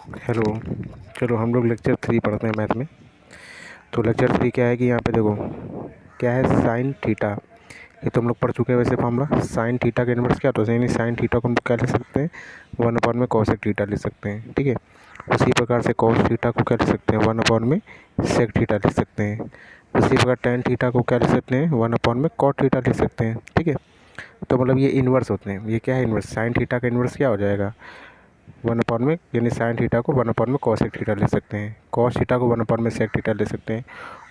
Hello. चलो हम लोग लेक्चर 3 पढ़ते हैं मैथ में। तो लेक्चर 3 क्या है कि यहाँ पे देखो क्या है, साइन थीटा। ये तो हम लोग पढ़ चुके हैं वैसे फॉर्मूला। साइन थीटा का इन्वर्स क्या होता है, यानी साइन थीटा को हम क्या लिख सकते हैं, 1 में कॉसेक थीटा लिख सकते हैं। ठीक है। उसी प्रकार से कॉस थीटा को क्या लिख सकते हैं, 1 में सेक थीटा लिख सकते हैं। उसी प्रकार टेन थीटा को क्या लिख सकते हैं, 1 में कॉट थीटा लिख सकते हैं। ठीक है। तो मतलब ये इन्वर्स होते हैं। ये क्या है, इन्वर्स। साइन थीटा का इन्वर्स क्या हो जाएगा, 1 में, यानी साइन थीटा को 1 में कॉसेक थीटा ले सकते हैं, कॉस थीटा को 1 में सेक थीटा ले सकते हैं,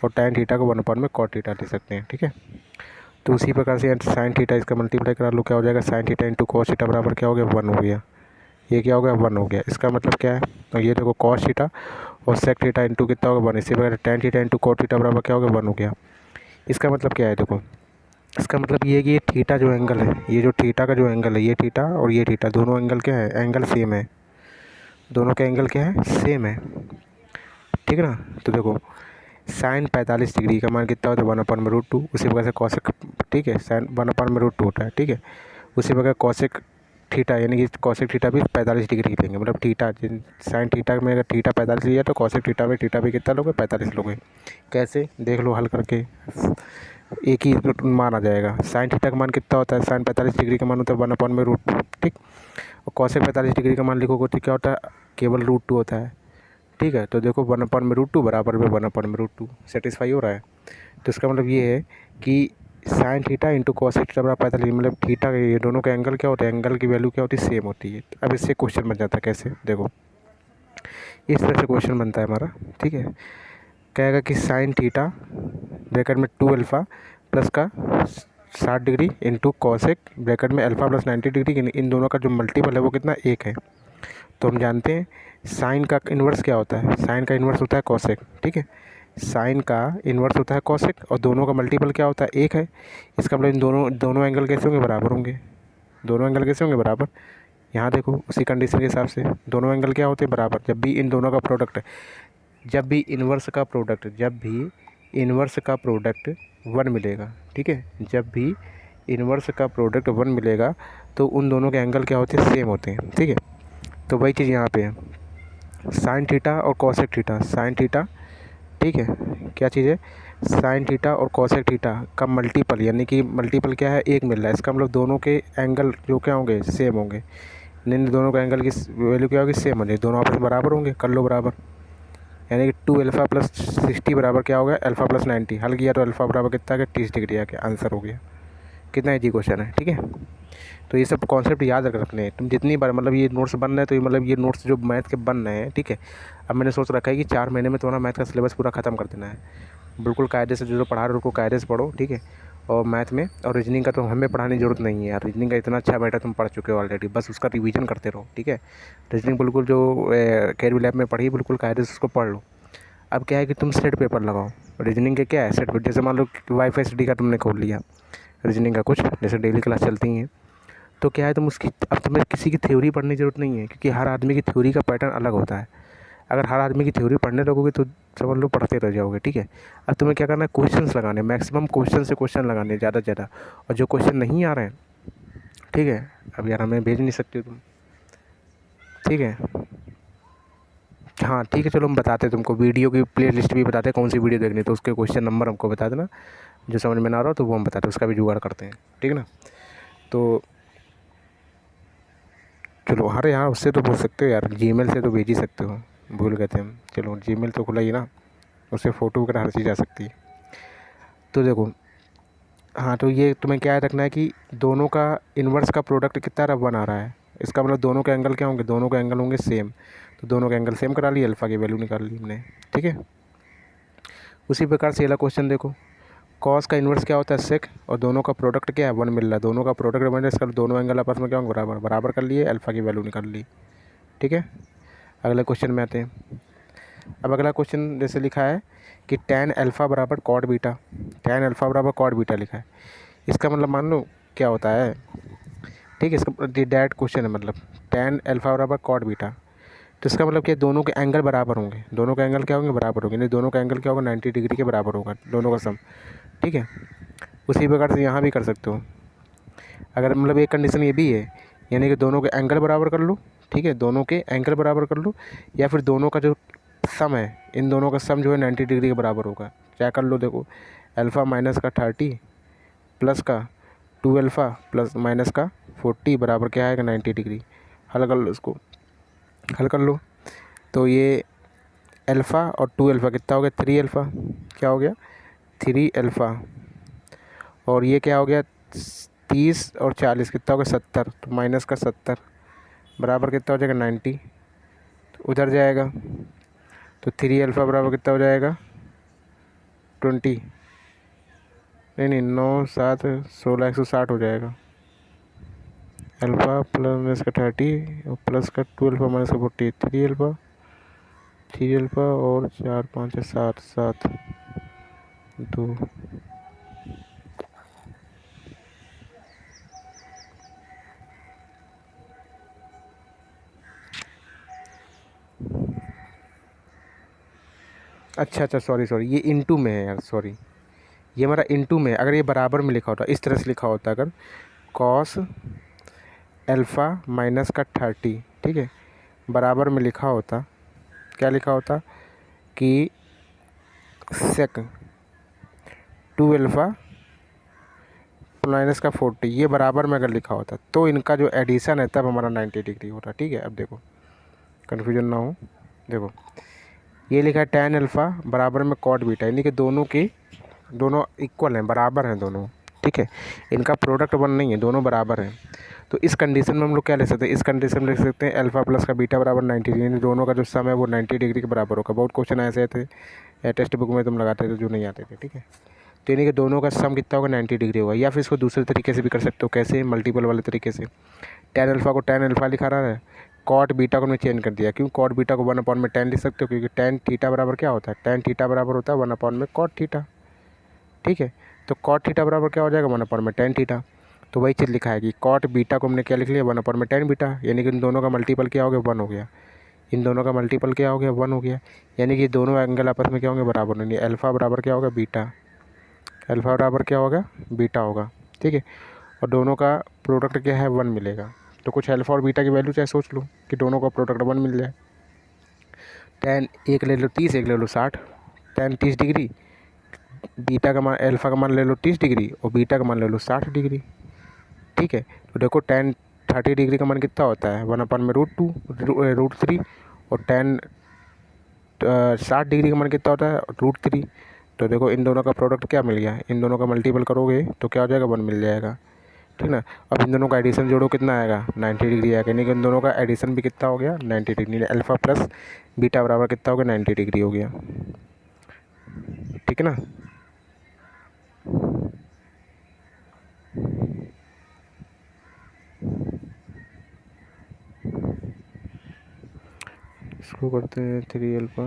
और टैन थीटा को 1 में कॉट थीटा ले सकते हैं। ठीक है। तो उसी प्रकार से साइन थीटा इसका मल्टीप्लाई करा लो, क्या हो जाएगा, sine theta into cos theta बराबर क्या हो गया, 1 हो गया। ये क्या हो गया, 1 हो गया। इसका मतलब क्या है, तो ये देखो कॉस थीटा और सेक थीटा इंटू कितना होगा, 1। इसी प्रकार tan theta into cot theta बराबर क्या हो गया, 1 हो गया। इसका मतलब क्या है, देखो इसका मतलब ये है कि ये थीटा जो एंगल है, ये जो थीटा का जो एंगल है, ये थीटा और ये थीटा दोनों एंगल क्या है, एंगल सेम है। दोनों का एंगल क्या है, सेम है। ठीक है ना। तो देखो साइन 45 डिग्री का मान कितना होता है, 1/√2। उसी प्रकार से कॉसेक, ठीक है, साइन 1/√2 होता है। ठीक है। उसी प्रकार कॉसेक थीटा, यानी कि कॉसेक थीटा भी 45 डिग्री लेंगे। मतलब थीटा साइन थीटा में अगर थीटा 45 लिया तो कॉसेक थीटा में थीटा भी कितना लोगे, 45 लोगे। कैसे, देख लो हल करके, एक ही मान आ जाएगा। साइन थीटा का मान कितना होता है, साइन 45 डिग्री का मान होता है 1/√2। ठीक। और कॉसेक 45 डिग्री का मान लिखोगे तो क्या होता है, केवल √2 होता है। ठीक है। तो देखो 1/√2 बराबर में 1/√2 सेटिस्फाई हो रहा है। तो इसका मतलब ये है कि sine theta into cosec theta बराबर 45, मतलब थीटा ये दोनों का एंगल क्या होता है, एंगल की वैल्यू क्या होती है, सेम होती है। अब इससे क्वेश्चन बन जाता है कैसे, देखो इस तरह से क्वेश्चन बनता है हमारा। ठीक है। कहेगा कि साइन थीटा ब्रैकेट में 2 अल्फ़ा प्लस का 60 डिग्री इंटू कॉसेक ब्रैकेट में अल्फ़ा प्लस 90 डिग्री, इन दोनों का जो मल्टीपल है वो कितना, 1 है। तो हम जानते हैं साइन का इन्वर्स क्या होता है, साइन का इन्वर्स होता है कॉसेक। ठीक है। साइन का इन्वर्स होता है कॉसेक और दोनों का मल्टीपल क्या होता है, 1 है। इसका मतलब इन दोनों दोनों एंगल कैसे होंगे, बराबर होंगे। दोनों एंगल कैसे होंगे, बराबर। यहाँ देखो उसी कंडीशन के हिसाब से दोनों एंगल क्या होते हैं, बराबर। जब भी इन दोनों का प्रोडक्ट, जब भी इन्वर्स का प्रोडक्ट, जब भी इन्वर्स का प्रोडक्ट 1 मिलेगा। ठीक है। जब भी इन्वर्स का प्रोडक्ट 1 मिलेगा तो उन दोनों के एंगल क्या होते हैं, सेम होते हैं। ठीक है। तो वही चीज़ यहाँ पे है, साइन थीटा और कॉसेक थीटा, साइन थीटा, ठीक है, क्या चीज़ है, साइन थीटा और कॉसेक थीटा का मल्टीपल, यानी कि मल्टीपल क्या है, 1 मिल रहा है। इसका मतलब दोनों के एंगल जो क्या होंगे, सेम होंगे। नहीं, दोनों का एंगल की वैल्यू क्या होगी, सेम होगी। दोनों आपस में बराबर होंगे, कर लो बराबर। यानी कि 2 अल्फ़ा प्लस 60 बराबर क्या हो गया, अल्फ़ा प्लस 90। हल किया तो अल्फ़ा बराबर कितना आ गया, 30 डिग्री आ गया। आंसर हो गया। कितना ईजी क्वेश्चन है। ठीक है। तो ये सब कॉन्सेप्ट याद रखने हैं। तुम जितनी बार, मतलब ये नोट्स बन रहे हैं तो ये मतलब ये नोट्स जो मैथ के बन रहे हैं, ठीक है। अब मैंने सोच रखा है कि 4 महीने में तुम्हारा मैथ का सिलेबस पूरा ख़त्म कर देना है। बिल्कुल कायदे से जो पढ़ा रहे हो उनको कायदे से पढ़ो। ठीक है। और मैथ में और रीजनिंग का तो हमें पढ़ाने की ज़रूरत नहीं है यार। रीजनिंग का इतना अच्छा मैटर तुम पढ़ चुके हो ऑलरेडी, बस उसका रिवीजन करते रहो। ठीक है। रीजनिंग बिल्कुल जो कैरी लैब में पढ़ी, बिल्कुल कायदे से उसको पढ़ लो। अब क्या है कि तुम सेट पेपर लगाओ। रीजनिंग के क्या है, सेट पेपर, जैसे मान लो वाईफाई स्टडी का तुमने खोल लिया, रीजनिंग का कुछ जैसे डेली क्लास चलती हैं, तो क्या है, तुम उसकी, अब तुम्हें किसी की थ्योरी पढ़ने की ज़रूरत नहीं है, क्योंकि हर आदमी की थ्योरी का पैटर्न अलग होता है। अगर हर आदमी की थ्योरी पढ़ने लगोगे तो समझ लो पढ़ते रह जाओगे। ठीक है। अब तुम्हें क्या करना है, क्वेश्चंस लगाने, मैक्सिमम क्वेश्चन से क्वेश्चन लगाने, ज़्यादा से ज़्यादा। और जो क्वेश्चन नहीं आ रहे हैं, ठीक है, अब यार हमें भेज नहीं सकते हो तुम। ठीक है। हाँ ठीक है, चलो हम बताते हैं तुमको, वीडियो की प्ले लिस्ट भी बताते हैं, कौन सी वीडियो देखनी है, तो उसके क्वेश्चन नंबर हमको बता देना। जो समझ में ना आ रहा हो तो वो हम बताते हैं, उसका भी जुगाड़ करते हैं। ठीक है ना। तो चलो, अरे हाँ, उससे तो बोल सकते हो यार, जीमेल से तो भेज ही सकते हो, भूल गए थे हम। चलो, जीमेल तो खुला ही ना, उससे फ़ोटो वगैरह हर चीज़ आ सकती है। तो देखो, हाँ, तो ये तुम्हें क्या याद रखना है कि दोनों का इन्वर्स का प्रोडक्ट कितना रहा, 1 आ रहा है। इसका मतलब दोनों के एंगल क्या होंगे, दोनों के एंगल होंगे सेम। तो दोनों के एंगल सेम करा लिए, अल्फ़ा की वैल्यू निकाल ली हमने। ठीक है। उसी प्रकार से अगला क्वेश्चन देखो, कॉस का इन्वर्स क्या होता है, सेक, और दोनों का प्रोडक्ट क्या है, 1 मिल रहा है। दोनों का प्रोडक्ट 1 है, इसका दोनों एंगल आपस में क्या होंगे, बराबर। बराबर कर लिए, अल्फ़ा की वैल्यू निकाल ली। ठीक है। अगले क्वेश्चन में आते हैं। अब अगला क्वेश्चन जैसे लिखा है कि tan अल्फ़ा बराबर कॉट बीटा, tan अल्फ़ा बराबर कॉट बीटा लिखा है। इसका मतलब मान लो क्या होता है, ठीक है, इसका डायरेक्ट क्वेश्चन है, मतलब tan अल्फ़ा बराबर कॉट बीटा। तो इसका मतलब कि दोनों के एंगल बराबर होंगे, दोनों का एंगल क्या होंगे, बराबर होंगे। नहीं, दोनों का एंगल क्या होगा, 90 डिग्री के बराबर होगा, दोनों का सम। ठीक है। उसी प्रकार से यहाँ भी कर सकते हो। अगर मतलब एक कंडीशन ये भी है, यानी कि दोनों के एंगल बराबर कर लो, ठीक है, दोनों के एंगल बराबर कर लो, या फिर दोनों का जो सम है, इन दोनों का सम जो है 90 डिग्री के बराबर होगा। क्या कर लो, देखो अल्फ़ा माइनस का 30 प्लस का 2 अल्फ़ा प्लस माइनस का 40 बराबर क्या आएगा 90 डिग्री। हल कर लो इसको, हल कर लो। तो ये अल्फ़ा और 2 अल्फ़ा कितना हो गया 3 अल्फ़ा, क्या हो गया 3 अल्फ़ा, और ये क्या हो गया 30 और 40 कितना हो गया 70, तो माइनस का 70 बराबर कितना हो जाएगा 90, तो उधर जाएगा, तो 3 अल्फ़ा बराबर कितना हो जाएगा 20, नहीं 9 7 16 160 हो जाएगा। अल्फ़ा प्लस माइनस का 30 और प्लस का 2 अल्फ़ा माइनस का 40, 3 अल्फ़ा और 4 5 है 7 7 2। अच्छा सॉरी ये इनटू में है यार, सॉरी ये हमारा इनटू में। अगर ये बराबर में लिखा होता, इस तरह से लिखा होता, अगर कॉस अल्फ़ा माइनस का 30, ठीक है, बराबर में लिखा होता, क्या लिखा होता कि सेक 2 अल्फ़ा माइनस का 40, ये बराबर में अगर लिखा होता तो इनका जो एडिशन है तब हमारा 90 डिग्री होता। ठीक है, अब देखो कन्फ्यूजन ना हो, देखो ये लिखा है tan अल्फ़ा बराबर में कॉट बीटा, यानी कि दोनों इक्वल हैं, बराबर हैं दोनों। ठीक है, इनका प्रोडक्ट वन नहीं है, दोनों बराबर हैं। तो इस कंडीशन में हम लोग क्या ले सकते हैं, इस कंडीशन में लिख सकते हैं अल्फ़ा प्लस का बीटा बराबर 90 डिग्री, यानी दोनों का जो सम है वो 90 डिग्री के बराबर होगा। बहुत क्वेश्चन ऐसे थे टेक्स्ट बुक में तुम लगाते थे जो नहीं आते थे। ठीक है, तो यानी कि दोनों का सम कितना होगा 90 डिग्री होगा। या फिर इसको दूसरे तरीके से भी कर सकते हो, कैसे, मल्टीपल वाले तरीके से। tan अल्फ़ा को tan अल्फ़ा लिखा रहा है, कॉट बीटा को मैं चेंज कर दिया, क्यों कॉट बीटा को 1/10 लिख सकते हो, क्योंकि tan थीटा बराबर क्या होता है, tan थीटा बराबर होता है 1/में कॉट थीटा। ठीक है, तो कॉट थीटा बराबर क्या हो जाएगा 1/tan थीटा। तो वही चीज़ लिखा है कि कॉट बीटा को हमने क्या लिख लिया 1/tan बीटा, यानी कि इन दोनों का मल्टीपल क्या हो गया 1 हो गया, इन दोनों का मल्टीपल क्या हो गया 1 हो गया, यानी कि दोनों एंगल आपस में क्या होंगे बराबर, यानी अल्फ़ा बराबर क्या होगा बीटा, अल्फ़ा बराबर क्या होगा बीटा होगा। ठीक है, और दोनों का प्रोडक्ट क्या है 1 मिलेगा। तो कुछ अल्फ़ा और बीटा की वैल्यू चाहे सोच लो कि दोनों का प्रोडक्ट 1 मिल जाए। tan एक ले लो 30, एक ले लो 60, tan 30 डिग्री, बीटा का मान अल्फ़ा का मान ले लो 30 डिग्री और बीटा का मान ले लो 60 डिग्री। ठीक है, तो देखो tan 30 डिग्री का मान कितना होता है 1/√3, और tan 60 डिग्री का मान कितना होता है √3। तो देखो इन दोनों का प्रोडक्ट क्या मिल गया, इन दोनों का मल्टीपल करोगे तो क्या हो जाएगा 1 मिल जाएगा। ठीक ना, अब इन दोनों का एडिशन जोड़ो कितना आएगा 90 डिग्री आएगा, यानी कि इन दोनों का एडिशन भी कितना हो गया 90 डिग्री, अल्फ़ा प्लस बीटा बराबर कितना हो गया 90 डिग्री हो गया। ठीक है ना, इसको करते हैं 3 अल्फ़ा।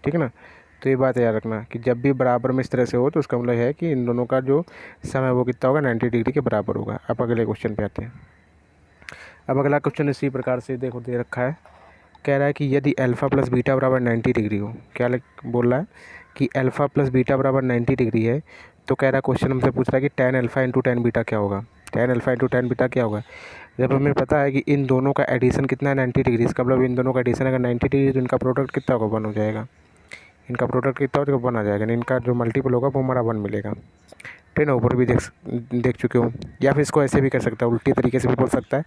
ठीक है ना, तो ये बात याद रखना कि जब भी बराबर में इस तरह से हो तो उसका मतलब है कि इन दोनों का जो समय वो कितना होगा 90 डिग्री के बराबर होगा। अब अगले क्वेश्चन पे आते हैं। अब अगला क्वेश्चन इसी प्रकार से देखो दे रखा है, कह रहा है कि यदि अल्फ़ा प्लस बीटा बराबर 90 डिग्री हो, क्या बोल रहा है कि अल्फ़ा प्लस बीटा बराबर 90 डिग्री है, तो कह रहा है क्वेश्चन हमसे पूछ रहा है कि tan alpha into tan beta क्या होगा, tan alpha into tan beta क्या होगा। जब हमें पता है कि इन दोनों का एडिशन कितना है 90 डिग्री, इसका मतलब इन दोनों का एडिशन अगर 90 डिग्री तो इनका प्रोडक्ट कितना होगा 1 हो जाएगा, इनका प्रोडक्ट कितना होगा 1 आ जाएगा, इनका जो मल्टीपल होगा वो हमारा 1 मिलेगा। ठीक है, ऊपर भी देख चुके हो। या फिर इसको ऐसे भी कर सकता है, उल्टी तरीके से भी बोल सकता है,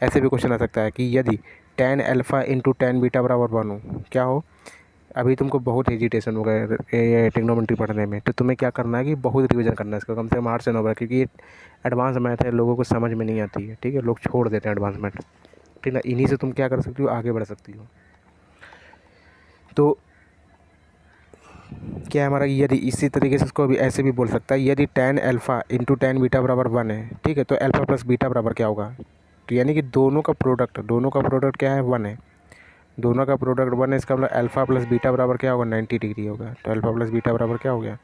ऐसे भी क्वेश्चन आ सकता है कि यदि tan alpha into tan beta बराबर 1 हो, क्या हो। अभी तुमको बहुत हेजिटेशन होगा ये ट्रिग्नोमेट्री पढ़ने में, तो तुम्हें क्या करना है कि बहुत रिवीजन करना है इसका, कम से कम 8 से 9 बार, क्योंकि ये एडवांस मैथ है, लोगों को समझ में नहीं आती है। ठीक है, लोग छोड़ देते हैं एडवांस मैथ। ठीक है, इन्हीं से तुम क्या कर सकती हो, आगे बढ़ सकती हो। तो क्या हमारा, यदि इसी तरीके से इसको भी ऐसे भी बोल सकता है, यदि tan alpha into tan beta बराबर 1 है, ठीक है, तो अल्फ़ा प्लस बीटा बराबर क्या होगा। तो यानी कि दोनों का प्रोडक्ट क्या है 1 है, दोनों का प्रोडक्ट 1 है, इसका मतलब अल्फ़ा प्लस बीटा बराबर क्या होगा 90 डिग्री होगा। तो अल्फ़ा प्लस बीटा बराबर क्या हो गया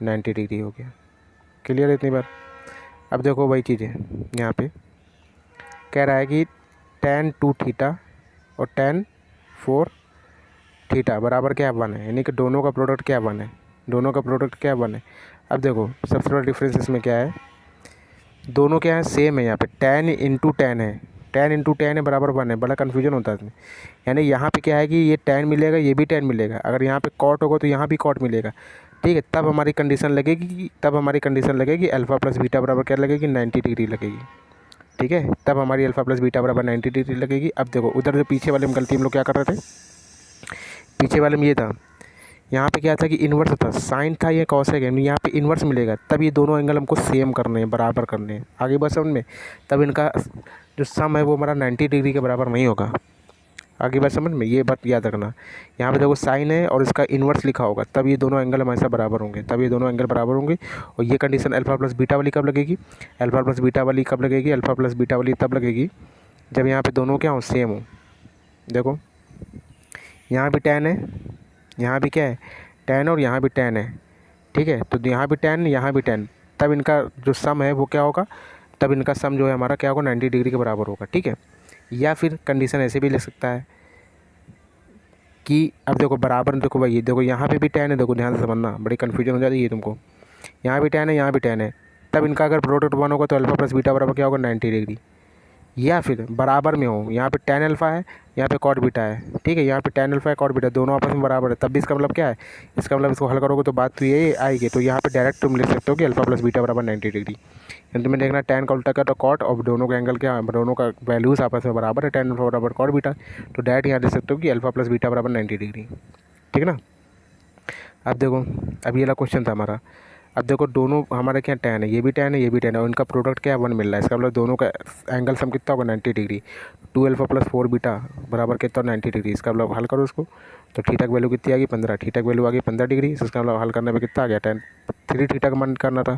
90 डिग्री हो गया। क्लियर है इतनी बार। अब देखो वही चीज़ है, यहाँ पे कह रहा है कि tan 2 थीटा और tan 4 थीटा बराबर क्या है 1 है, यानी कि दोनों का प्रोडक्ट क्या 1 है, दोनों का प्रोडक्ट क्या 1 है। अब देखो सबसे बड़ा डिफरेंस इसमें क्या है दोनों क्या है, सेम है। यहाँ पे tan इंटू टेन है, tan इंटू टेन है बराबर 1 है। बड़ा कन्फ्यूजन होता है इसमें। यानी यहाँ पे क्या है कि ये tan मिलेगा, ये भी tan मिलेगा। अगर यहाँ पे cot होगा तो यहाँ भी cot मिलेगा, ठीक है। तब हमारी कंडीशन लगेगी अल्फ़ा प्लस बीटा बराबर क्या लगेगी, 90 डिग्री लगेगी, ठीक है। तब हमारी अल्फ़ा प्लस बीटा बराबर 90 डिग्री लगेगी। अब देखो उधर जो पीछे वाले में गलती हम लोग क्या कर रहे थे, पीछे वाले में ये था, यहाँ पे क्या था कि इन्वर्स था, साइन था, ये कॉसेक है, यहाँ पे इन्वर्स मिलेगा। तब ये दोनों एंगल हमको सेम करने हैं, बराबर करने हैं। आगे बस समझ में, तब इनका जो सम है वो हमारा 90 डिग्री के बराबर नहीं होगा। आगे बात समझ में, ये बात याद रखना। यहाँ पे देखो साइन है और इसका इन्वर्स लिखा होगा, तब ये दोनों एंगल हमेशा बराबर होंगे, तब ये दोनों एंगल बराबर होंगे। और ये कंडीशन अल्फ़ा प्लस बीटा वाली कब लगेगी, अल्फ़ा प्लस बीटा वाली कब लगेगी, अल्फ़ा प्लस बीटा वाली तब लगेगी जब यहाँ पे दोनों क्या हो, सेम हो। देखो यहाँ भी tan है, यहाँ भी क्या है, tan और यहाँ भी tan है, ठीक है। तो यहाँ भी tan, यहाँ भी tan, तब इनका जो सम है वो क्या होगा, तब इनका सम जो है हमारा क्या होगा, 90 डिग्री के बराबर होगा, ठीक है। या फिर कंडीशन ऐसे भी ले सकता है कि अब देखो बराबर, देखो भाई ये देखो यहाँ पे भी tan है, देखो ध्यान से समझना, बड़ी कन्फ्यूजन हो जाती है तुमको। यहाँ भी tan है, यहाँ भी tan है, तब इनका अगर प्रोडक्ट 1 होगा तो अल्फ़ा प्लस बीटा बराबर क्या होगा, 90 डिग्री। या फिर बराबर में हो, यहाँ पे tan अल्फ़ा है, यहाँ पे cot बीटा है, ठीक है। यहाँ पे tan अल्फ़ा है, cot बीटा दोनों आपस में बराबर है, तब भी इसका मतलब क्या है, इसका मतलब इसको हल करोगे तो बात तो ये आएगी। तो यहाँ पे डायरेक्ट तुम लिख सकते हो कि अल्फ़ा प्लस बीटा बराबर 90 डिग्री। यानी तुम्हें देखना tan का उल्टा क्या, तो cot, और दोनों का एंगल क्या, दोनों का वैल्यूज़ आपस में बराबर है, tan अल्फ़ा बराबर cot बीटा। तो डायरेक्ट यहाँ लिख सकते हो कि अल्फ़ा प्लस बीटा बराबर 90 डिग्री, ठीक है ना। अब देखो, अब ये वाला क्वेश्चन था हमारा। अब देखो दोनों हमारे क्या tan है, ये भी tan है, ये भी tan है, और इनका प्रोडक्ट क्या है, 1 मिल रहा है। इसका मतलब दोनों का एंगल सम कितना होगा, 90 डिग्री। 2 अल्फ़ा प्लस 4 बीटा बराबर कितना, 90 डिग्री। इसका मतलब हल करो इसको, तो थीटा की वैल्यू कितनी आ गई, 15। थीटा की वैल्यू आ गई 15 डिग्री। इसका मतलब हल करने पे कितना आ गया, 3 थीटा का मान करना था,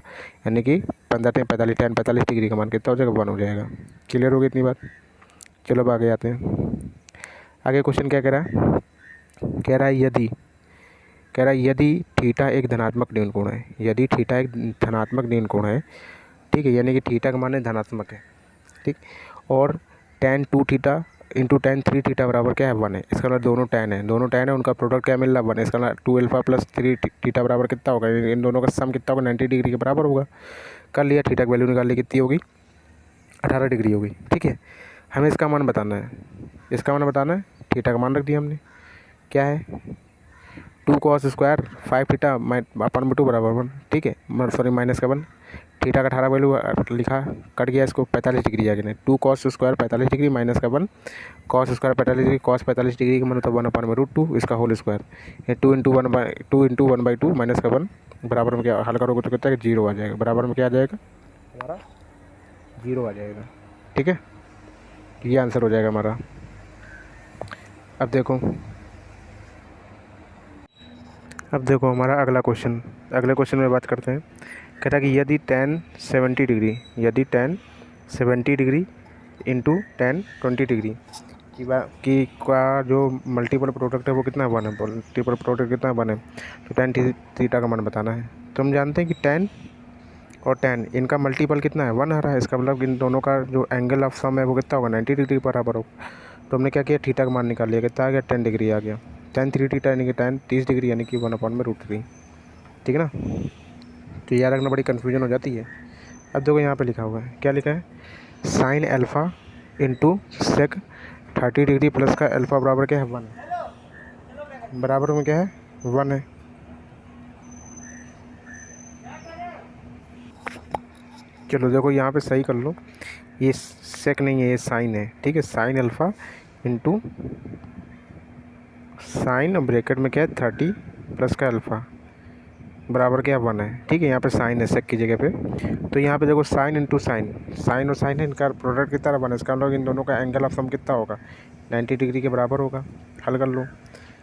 यानी कि 15 × 45, 45 डिग्री का मान कितना हो जाएगा, 1 हो जाएगा। क्लियर हो गई इतनी बात। चलो अब आगे आते हैं। आगे क्वेश्चन क्या कह रहा है, कह रहा है यदि थीटा एक धनात्मक न्यून कोण है, यदि थीटा एक धनात्मक न्यून कोण है, ठीक है, यानी कि थीटा का मान धनात्मक है, ठीक। और tan 2 theta into tan 3 theta बराबर क्या है, 1 है। इसका मतलब दोनों tan है, उनका प्रोडक्ट क्या मिल रहा है, 1 है। इसका मतलब 2 अल्फ़ा प्लस 3 थीटा बराबर कितना होगा, इन दोनों का सम कितना होगा, 90 डिग्री के बराबर होगा। कर लिया, थीटा की वैल्यू निकाल ली, कितनी होगी, 18 डिग्री होगी, ठीक है। हमें इसका मान बताना है, थीटा का मान रख दिया हमने, क्या है 2 cos स्क्वायर 5 थीटा अपन में 2 बराबर 1, ठीक है, सॉरी माइनस का 1। थीटा का 18 वैल्यू लिखा, कट गया, इसको 45 डिग्री आ गया। 2 cos स्क्वायर 45 डिग्री माइनस का 1, cos square 45 degree, cos 45 degree का मान होता है 1/√2, इसका होल स्क्वायर। ये 2 इंटू 1/2 माइनस का 1 बराबर में क्या, हल करोगे तो कितना है, 0 आ जाएगा। बराबर में क्या आ जाएगा हमारा, 0 आ जाएगा, ठीक है। ये आंसर हो जाएगा हमारा। अब देखो हमारा अगले क्वेश्चन में बात करते हैं। कहता है कि यदि tan 70 degree into tan 20 degree की का जो मल्टीपल प्रोडक्ट है वो कितना 1 है, मल्टीपल प्रोडक्ट कितना 1 है, तो tan थीटा का मान बताना है। तो हम जानते हैं कि tan और tan इनका मल्टीपल कितना है, 1 आ रहा है। इसका मतलब इन दोनों का जो एंगल ऑफ सम है वो कितना होगा, 90 डिग्री बराबर होगा। तो हमने क्या किया, थीटा का मान निकाल लिया, कितना आ गया, 10 डिग्री आ गया। tan 3 थीटा यानी कि tan 30 डिग्री, यानी कि 1/√3, ठीक है ना। तो याद रखना, बड़ी कन्फ्यूजन हो जाती है। अब देखो यहाँ पे लिखा हुआ है, क्या लिखा है, sine alpha into sec 30 degree plus का अल्फ़ा बराबर क्या है, 1 है। बराबर में क्या है, 1 है। चलो देखो यहाँ पे सही कर लो, ये सेक नहीं है, ये साइन है, ठीक है। Sine alpha into sine bracket में क्या है 30 प्लस का अल्फ़ा बराबर क्या 1 है, ठीक है। यहाँ पे साइन है सेक की जगह पे, तो यहाँ पे देखो साइन इंटू साइन और साइन है, इनका प्रोडक्ट कितना बना, इसका मतलब इन दोनों का एंगल ऑफ सम कितना होगा, 90 डिग्री के बराबर होगा। हल कर लो,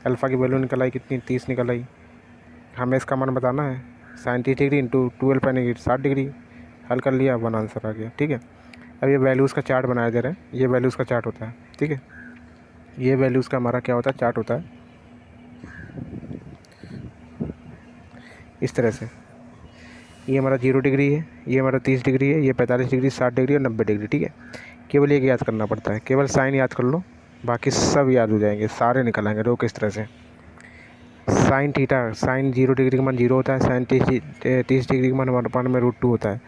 अल्फ़ा की वैल्यू निकल आई कितनी, 30 निकल आई। हमें इसका मान बताना है, साइन 30 डिग्री इंटू 12 यानी 60 डिग्री। हल कर लिया, 1 आंसर आ गया, ठीक है। अब ये वैल्यूज़ का चार्ट बनाया जा रहा है, ये वैल्यूज़ का चार्ट होता है, ठीक है। ये वैल्यूज़ का हमारा क्या होता है, चार्ट होता है इस तरह से। ये हमारा 0 डिग्री है, ये हमारा 30 डिग्री है, ये 45 डिग्री, 60 डिग्री और 90 डिग्री, ठीक है। केवल एक याद करना पड़ता है, केवल साइन याद कर लो, बाकी सब याद हो जाएंगे, सारे निकल आएंगे। रो किस तरह से, साइन 0 डिग्री का मान 0 होता है, साइन 30 डिग्री का मान 1/√2 होता है,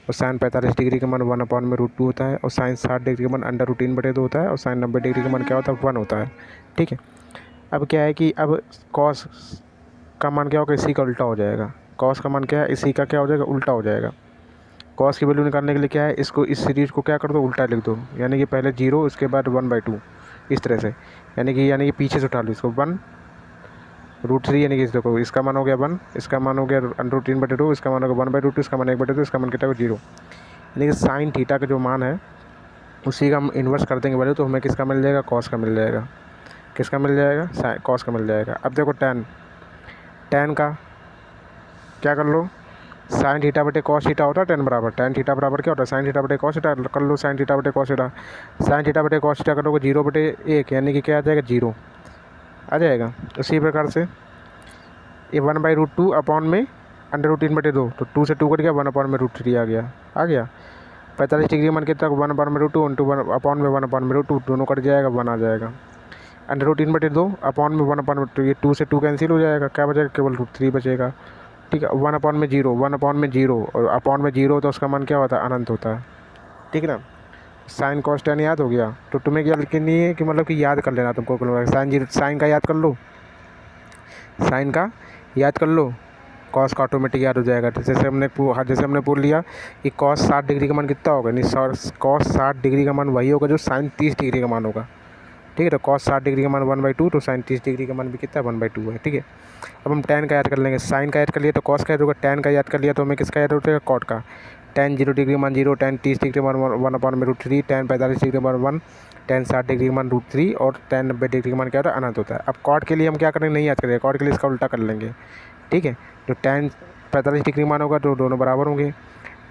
और साइन 45 डिग्री का मान 1/√2 होता है, और साइन 60 डिग्री का मान √3/2 होता है, और साइन 90 डिग्री का मान क्या होता है 1 होता है। ठीक है, अब क्या है कि अब कॉस का मान क्या होगा, इसी का उल्टा हो जाएगा। कॉस का मान क्या है, इसी का क्या हो जाएगा, उल्टा हो जाएगा। कॉस की वैल्यू निकालने के लिए क्या है, इसको इस सीरीज़ को क्या कर दो, उल्टा लिख दो, यानी कि पहले 0 उसके बाद 1/2 इस तरह से, यानी कि पीछे से उठा लो इसको 1√3, यानी कि देखो इसका मान हो गया 1, इसका मान हो गया √3/2, इसका मान हो गया 1/2, इसका मान 1/2, इसका मान कितना 0। यानी कि साइन थीटा का जो मान है उसी का हम इन्वर्स कर देंगे वैल्यू, तो हमें किसका मिल जाएगा, कॉस का मिल जाएगा। किसका मिल जाएगा, कॉस का मिल जाएगा। अब देखो टेन का क्या कर लो, साइन थीटा बटे कॉस थीटा होता है टेन बराबर, टेन थीटा बराबर क्या होता है, साइन थीटा बटे कॉस थीटा, कर लो साइन थीटा बटे कॉस थीटा। साइन थीटा बटे कॉस थीटा करोगे 0/1, यानी कि क्या आ जाएगा 0 आ जाएगा। उसी प्रकार से ये 1/√2 अपॉन में √3/2, तो 2 से 2 कट गया, 1/√3 आ गया 45 डिग्री मान कितना 1/√2 अपॉन में 1/√2, दोनों कट जाएगा 1 आ जाएगा। √3/2 अपॉन में 1/2, ये 2 से 2 कैंसिल हो जाएगा, क्या बचेगा, केवल √3 बचेगा। ठीक है, 1/0, 1/0 और अपॉन में 0 तो उसका मान क्या होता है, अनंत होता है। ठीक है ना, साइन कॉस टेन याद हो गया, तो तुम्हें क्या लिखनी है कि मतलब कि याद कर लेना तुमको, साइन का याद कर लो, साइन का याद कर लो, कॉस का ऑटोमेटिक याद हो जाएगा। जैसे हमने पूछ लिया कि कॉस 60 डिग्री का मान कितना होगा, नहीं कॉस 60 डिग्री का मान वही होगा जो साइन 30 डिग्री का मान होगा। ठीक है, तो कॉस 60 डिग्री का मान 1/2, तो साइन 30 डिग्री का मान भी कितना है 1/2 है। ठीक है, अब हम टेन का याद कर लेंगे, साइन का याद कर लिया तो कॉस का याद होगा, टेन का याद कर लिया तो हमें किसका याद होगा, कॉट का। टेन 0 डिग्री मान 0, टेन 30 डिग्री मान 1/√3, टेन 45 डिग्री मान 1, टेन 60 डिग्री मान √3 और टेन 90 डिग्री का मान क्या होता है, अनंत होता है। अब कॉट के लिए हम क्या करेंगे, नहीं याद करेंगे, कॉट के लिए इसका उल्टा कर लेंगे। ठीक है, तो टेन 45 डिग्री मान होगा तो दोनों बराबर होंगे,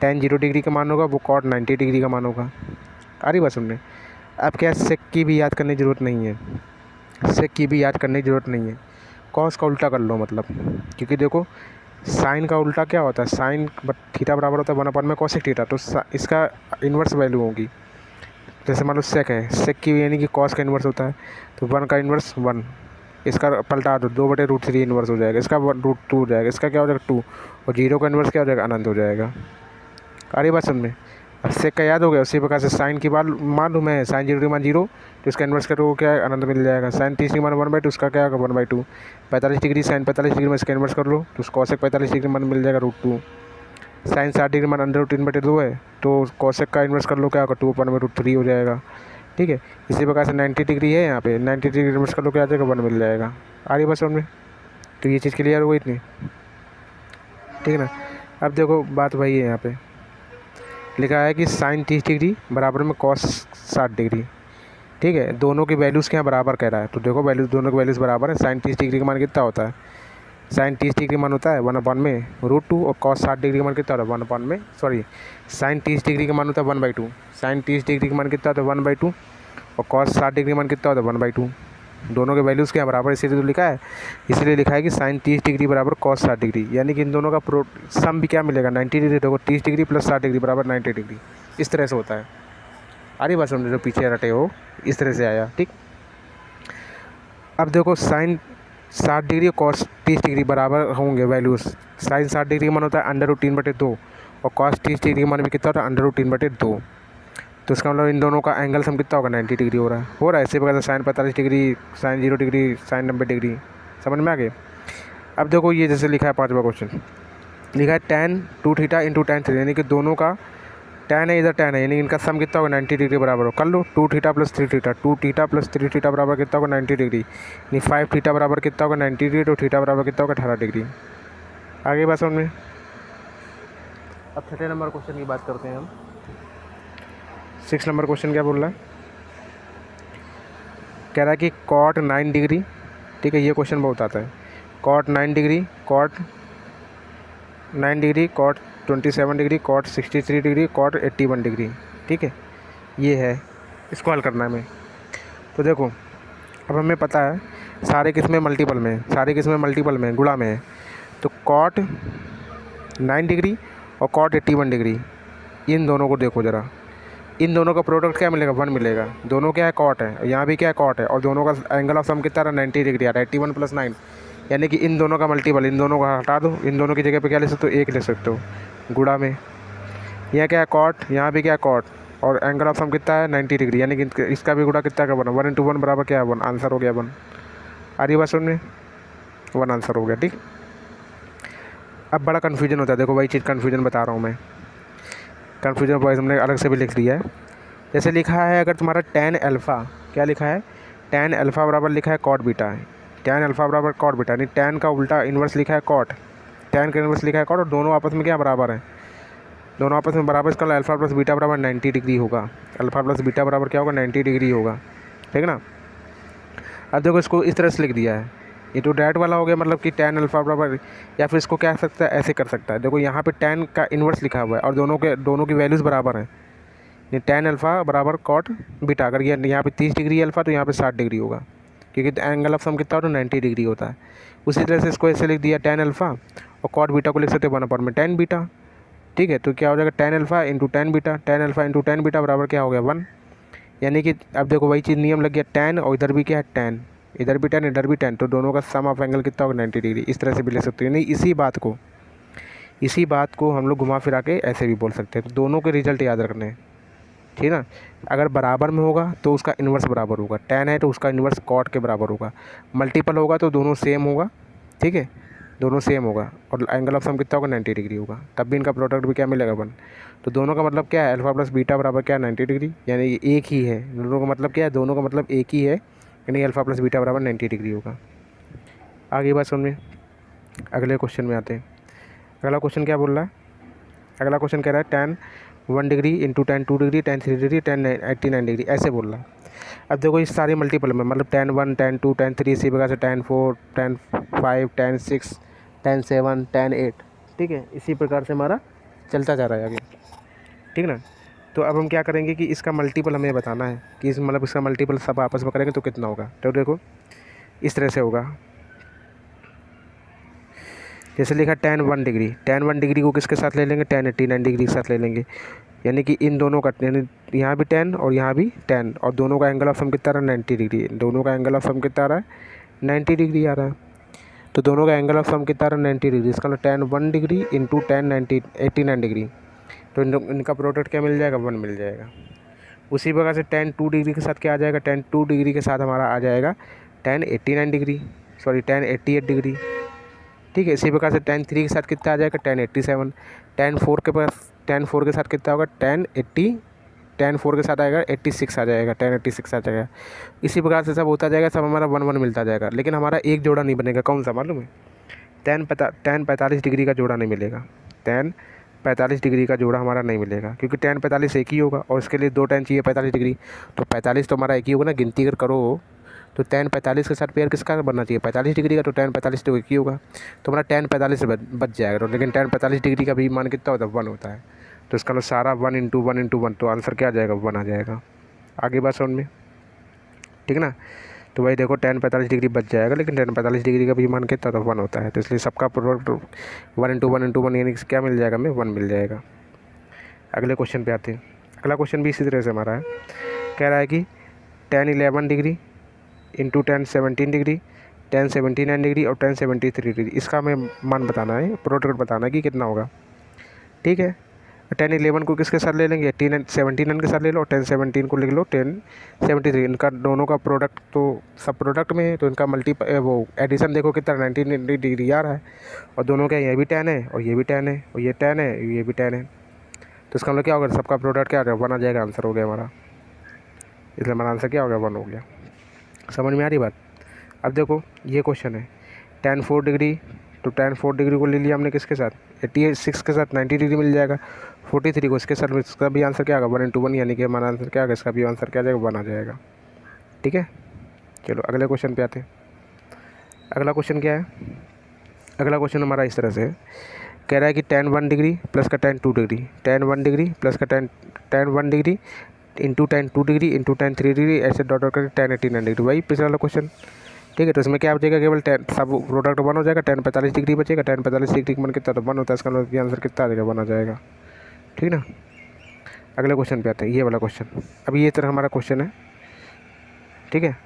टेन 0 डिग्री का मान होगा वो कॉट 90 डिग्री का मान होगा। आ रही बात सुनने। अब क्या सेक की भी याद करने की ज़रूरत नहीं है, सेक की भी याद करने की ज़रूरत नहीं है, कॉस का उल्टा कर लो मतलब, क्योंकि देखो साइन का उल्टा क्या होता है, साइन थीटा बराबर होता है 1/cos थीटा, तो इसका इन्वर्स वैल्यू होगी। जैसे मान लो सेक है, सेक की यानी कि कॉस का इन्वर्स होता है, तो 1 का इन्वर्स 1, इसका पलटा दो 2/√3 इन्वर्स हो जाएगा, इसका √2 हो जाएगा, इसका क्या हो जाएगा 2, और 0 का इन्वर्स क्या हो जाएगा, अनंत हो जाएगा। आ रही बात समझ में। अब सेक का याद हो गया, उसी प्रकार से साइन की बात मालूम है, साइन 0 मान 0, तो इसका इन्वर्स करो क्या है, अनंत मिल जाएगा। साइन 30 डिग्री मान 1/2, उसका क्या होगा 1/2। 45 डिग्री साइन 45 डिग्री में इसका इन्वर्स कर लो, तो कॉसेक 45 डिग्री मान मिल जाएगा √2। साइन 60 डिग्री मान √3/2 है, तो कॉसेक का इन्वर्स कर लो, क्या होगा 2/√3 हो जाएगा। ठीक है, इसी प्रकार से 90 डिग्री है, यहाँ पे 90 डिग्री इन्वर्स कर लो, क्या आ जाएगा 1 मिल जाएगा। आ रही बस समझ में, तो ये चीज़ क्लियर हो गई इतनी। ठीक है ना, अब देखो बात वही है, यहाँ पे लिखा है कि साइन 30 डिग्री बराबर में कॉस 60 डिग्री। ठीक है, दोनों की वैल्यूज़ क्या बराबर कह रहा है, तो देखो वैल्यूज़ दोनों की वैल्यूज़ बराबर है। साइन 30 डिग्री का मान कितना होता है, साइन 30 डिग्री मान होता है 1/√2, और कॉस 60 डिग्री का मान कितना होता है साइन 30 डिग्री का मान होता है 1/2, साइन 30 डिग्री का मान कितना होता है 1/2, और कॉस 60 डिग्री का मान कितना होता है 1/2। दोनों के वैल्यूज़ क्या बराबर, इसीलिए तो लिखा है, इसलिए लिखा है कि साइन 30 डिग्री बराबर कॉस 60 डिग्री, यानी कि इन दोनों का सम भी क्या मिलेगा 90 डिग्री। देखो 30 डिग्री प्लस 60 डिग्री बराबर 90 डिग्री, इस तरह से होता है। अरे बात समझे, जो पीछे रटे हो इस तरह से आया। ठीक, अब देखो साइन 60 डिग्री और कॉस 30 डिग्री बराबर होंगे वैल्यूज़। साइन 60 डिग्री का मान होता है √3/2, और कॉस 30 डिग्री का मान भी कितना होता है √3/2, तो इसका मतलब इन दोनों का एंगल सम कितना होगा 90 डिग्री हो रहा है। इसी प्रकार से sine 45 degree, sine 0 degree, sine 90 degree, समझ में आ गए। अब देखो ये जैसे लिखा है 5वां क्वेश्चन, लिखा है tan 2θ × tan 3, यानी कि दोनों का tan है, इधर tan है, यानी इनका सम कितना होगा 90 डिग्री बराबर हो। कर लो 2θ + 3θ, 2θ + 3θ बराबर कितना होगा 90 डिग्री, यानी 5θ बराबर कितना होगा 90 डिग्री, तो θ बराबर कितना होगा 18 डिग्री। आगे बात समझ में। अब 6 नंबर क्वेश्चन की बात करते हैं हम। 6 नंबर क्वेश्चन क्या बोल रहा है, कह रहा है कि cot 9 डिग्री, ठीक है ये क्वेश्चन बहुत आता है, cot 9 degree, cot 9 degree, cot 27 degree, cot 63 degree, cot 81 degree. ठीक है, ये है, इसको हल करना है हमें। तो देखो अब हमें पता है सारे किस में मल्टीपल में, सारे किस में मल्टीपल में, गुणा में है, तो cot 9 डिग्री और cot 81 डिग्री, इन दोनों को देखो ज़रा, इन दोनों का प्रोडक्ट क्या मिलेगा 1 मिलेगा। दोनों क्या है कॉट है, यहाँ भी क्या है कॉट है, और दोनों का एंगल ऑफ सम कितना रहा 90 डिग्री आ रहा है, 81 + 9, यानी कि इन दोनों का मल्टीपल, इन दोनों का हटा दो, इन दोनों की जगह पे क्या ले सकते हो 1 ले सकते हो गुणा में। यहाँ क्या है कॉट, यहाँ भी क्या है कॉट, और एंगल ऑफ सम कितना है 90 डिग्री, यानी कि इसका भी गुणा कितना का बना 1 × 1 बराबर क्या है 1, आंसर हो गया 1। आ रही बात सुनने, 1 आंसर हो गया। ठीक, अब बड़ा कन्फ्यूजन होता है, देखो वही चीज़ कन्फ्यूजन बता रहा हूँ मैं, कन्फ्यूजन वॉइस हमने अलग से भी लिख लिया है। जैसे लिखा है अगर तुम्हारा tan अल्फ़ा, क्या लिखा है tan अल्फ़ा बराबर लिखा है कॉट बीटा है, tan अल्फ़ा बराबर कॉट बीटा, यानी tan का उल्टा इन्वर्स लिखा है कॉट, tan का इन्वर्स लिखा है कॉट, और दोनों आपस में क्या बराबर है, दोनों आपस में बराबर, इसका अल्फ़ा प्लस बीटा बराबर 90 डिग्री होगा, अल्फ़ा प्लस बीटा बराबर क्या होगा 90 डिग्री होगा। ठीक है ना। अब देखो इसको इस तरह से लिख दिया है, ये तो डायरेक्ट वाला हो गया, मतलब कि tan अल्फ़ा बराबर, या फिर इसको क्या सकता है ऐसे कर सकता है, देखो यहाँ पे tan का इन्वर्स लिखा हुआ है और दोनों की वैल्यूज़ बराबर हैं, ये tan अल्फ़ा बराबर कॉट बीटा, अगर ये यहाँ पे 30 डिग्री अल्फ़ा तो यहाँ पे 60 डिग्री होगा, क्योंकि एंगल ऑफ सम कितना होता है 90 डिग्री होता है। उसी तरह से इसको ऐसे लिख दिया tan अल्फ़ा, और कॉट बीटा को लिख सकते हैं 1/में tan बीटा। ठीक है, तो क्या हो जाएगा tan alpha into tan beta, tan alpha into tan beta बराबर क्या हो गया 1, यानी कि अब देखो वही चीज़ नियम लग गया, tan और इधर भी क्या है tan, इधर भी tan इधर भी tan, तो दोनों का सम ऑफ एंगल कितना होगा 90 डिग्री, इस तरह से भी ले सकते हैं। नहीं, इसी बात को हम लोग घुमा फिरा के ऐसे भी बोल सकते हैं, तो दोनों के रिजल्ट याद रखने हैं। ठीक ना, अगर बराबर में होगा तो उसका इन्वर्स बराबर होगा, tan है तो उसका इन्वर्स कॉट के बराबर होगा, मल्टीपल होगा तो दोनों सेम होगा। ठीक है, दोनों सेम होगा, और एंगल ऑफ सम कितना होगा 90 डिग्री होगा, तब भी इनका प्रोडक्ट भी क्या मिलेगा 1। तो दोनों का मतलब क्या है, अल्फ़ा प्लस बीटा बराबर क्या है 90 डिग्री, यानी ये एक ही है, दोनों का मतलब क्या है, दोनों का मतलब एक ही है, यानी अल्फ़ा प्लस बीटा बराबर 90 डिग्री होगा। आगे बात समझ में, अगले क्वेश्चन में आते हैं। अगला क्वेश्चन क्या बोल रहा है, अगला क्वेश्चन कह रहा है tan 1 degree into tan 2 degree tan 3 degree tan 89 degree, ऐसे बोल रहा है। अब देखो ये सारे मल्टीपल में, मतलब tan 1 tan 2 tan 3, इसी प्रकार से tan 4 tan 5 tan 6 tan 7 tan 8। ठीक है, इसी प्रकार से हमारा चलता जा रहा है आगे। ठीक ना, तो अब हम क्या करेंगे कि इसका मल्टीपल हमें बताना है कि मतलब इसका मल्टीपल सब आपस में करेंगे तो कितना होगा। तो देखो इस तरह से होगा, जैसे लिखा tan 1 डिग्री, tan 1 डिग्री को किसके साथ ले लेंगे tan 89 डिग्री के साथ ले लेंगे, यानी कि इन दोनों का, यानी यहाँ भी tan और यहाँ भी tan, और दोनों का एंगल ऑफ सम कितना रहा है 90 डिग्री, दोनों का एंगल ऑफ सम कितना आ रहा है 90 डिग्री आ रहा है, तो दोनों का एंगल ऑफ सम कितना रहा है 90 डिग्री, इसका मतलब tan 1 degree into tan 89 degree, तो इनका प्रोडक्ट क्या मिल जाएगा 1 मिल जाएगा। उसी प्रकार से tan 2 डिग्री के साथ क्या आ जाएगा, tan 2 डिग्री के साथ हमारा आ जाएगा tan 89 degree, sorry tan 88 degree. ठीक है, इसी प्रकार से tan 3 के साथ कितना आ जाएगा tan 87, tan 4 के साथ कितना होगा tan 4 के साथ आएगा 86 आ जाएगा, tan 86 आ जाएगा। इसी प्रकार से सब होता जाएगा, सब हमारा 1 मिलता जाएगा, लेकिन हमारा एक जोड़ा नहीं बनेगा, कौन सा मालूम है, tan 45 डिग्री का जोड़ा नहीं मिलेगा, tan 45 डिग्री का जोड़ा हमारा नहीं मिलेगा, क्योंकि tan 45 एक ही होगा और इसके लिए 2 tan चाहिए 45 डिग्री, तो 45 तो हमारा एक ही होगा ना, गिनती अगर करो तो tan 45 के साथ पेयर किसका बनना चाहिए 45 डिग्री का, तो tan 45 तो एक ही होगा, तो हमारा tan 45 से बच जाएगा। तो लेकिन tan 45 डिग्री का भी मान कितना होता है 1 होता है, तो इसका मतलब सारा 1 × 1 × 1, तो आंसर क्या आ जाएगा 1 आ जाएगा। आगे बात समझ में, ठीक ना, तो वही देखो tan 45 डिग्री बच जाएगा, लेकिन tan 45 डिग्री का भी मान कितना होता है 1 होता है, तो इसलिए सबका प्रोडक्ट 1 × 1 × 1 यानी क्या मिल जाएगा हमें 1 मिल जाएगा। अगले क्वेश्चन पे आते हैं। अगला क्वेश्चन भी इसी तरह से हमारा है, कह रहा है कि tan 11 degree into tan 17 degree tan 79 degree और tan 73 डिग्री, इसका हमें मान बताना है, प्रोडक्ट बताना है कि कितना होगा। ठीक है, tan 11 को किसके साथ ले लेंगे 79 के साथ ले लो, और tan 17 को लिख लो tan 73, इनका दोनों का प्रोडक्ट तो सब प्रोडक्ट में है, तो इनका वो एडिशन देखो कितना 90 डिग्री आ रहा है, और दोनों का ये भी tan है और ये भी tan है और ये tan है ये भी tan है, तो इसका मतलब क्या होगा सबका प्रोडक्ट क्या आ जाएगा 1 आ जाएगा, आंसर हो गया हमारा, इसलिए हमारा आंसर क्या हो गया 1 हो गया। समझ में आ रही बात। अब देखो ये क्वेश्चन है tan 4 डिग्री, तो tan 4 डिग्री को ले लिया हमने किसके साथ 86 के साथ 90 डिग्री मिल जाएगा, 43 को इसके साथ, इसका भी आंसर क्या होगा 1 × 1, यानी कि हमारा आंसर क्या होगा, इसका भी आंसर क्या आ जाएगा 1 आ जाएगा। ठीक है, चलो अगले क्वेश्चन पे आते हैं। अगला क्वेश्चन क्या है, अगला क्वेश्चन हमारा इस तरह से है, कह रहा है कि tan 1 डिग्री प्लस का tan 2 degree, tan 1 degree plus का tan 1 degree into tan 2 degree into tan 3 degree, ऐसे डॉट करके tan 89 डिग्री, वही पिछला वाला क्वेश्चन। ठीक है, तो इसमें क्या बचेगा केवल सब प्रोडक्ट 1 हो जाएगा, tan 45 डिग्री बचेगा, tan 45 डिग्री का मान कितना तो 1 होता है, इसका मतलब आंसर कितना आ जाएगा 1 आ जाएगा। ठीक ना, अगले क्वेश्चन पे आते हैं, ये वाला क्वेश्चन। अब ये तरह हमारा क्वेश्चन है। ठीक है,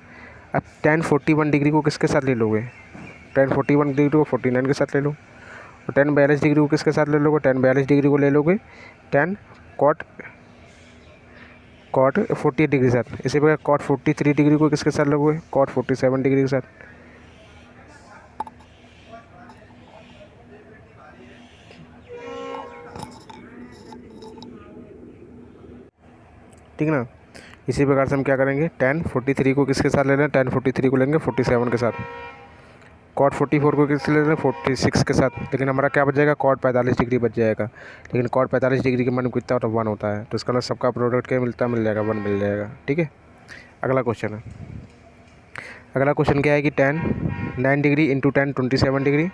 अब tan 41 डिग्री को किसके साथ ले लोगे tan 41 डिग्री को 49 के साथ ले लो, तो tan 42 डिग्री को किसके साथ ले लोगे, tan 42 डिग्री को ले लोगे tan cot 40 डिग्री के साथ। इसी प्रकार cot 43 डिग्री को किसके साथ लोगे, cot 47 डिग्री के साथ। ठीक ना। इसी प्रकार से हम क्या करेंगे, tan 43 को किसके साथ ले लें, tan 43 को लेंगे 47 के साथ। cot 44 को किससे ले लें, 46 के साथ। लेकिन हमारा क्या बच जाएगा, cot 45 डिग्री बच जाएगा। लेकिन cot 45 डिग्री के मान कितना होता है, 1 होता है। तो इसका मतलब सबका प्रोडक्ट क्या मिलता है, मिल जाएगा 1 मिल जाएगा। ठीक है, अगला क्वेश्चन है। अगला क्वेश्चन क्या है कि tan 9 degree into tan 27 degree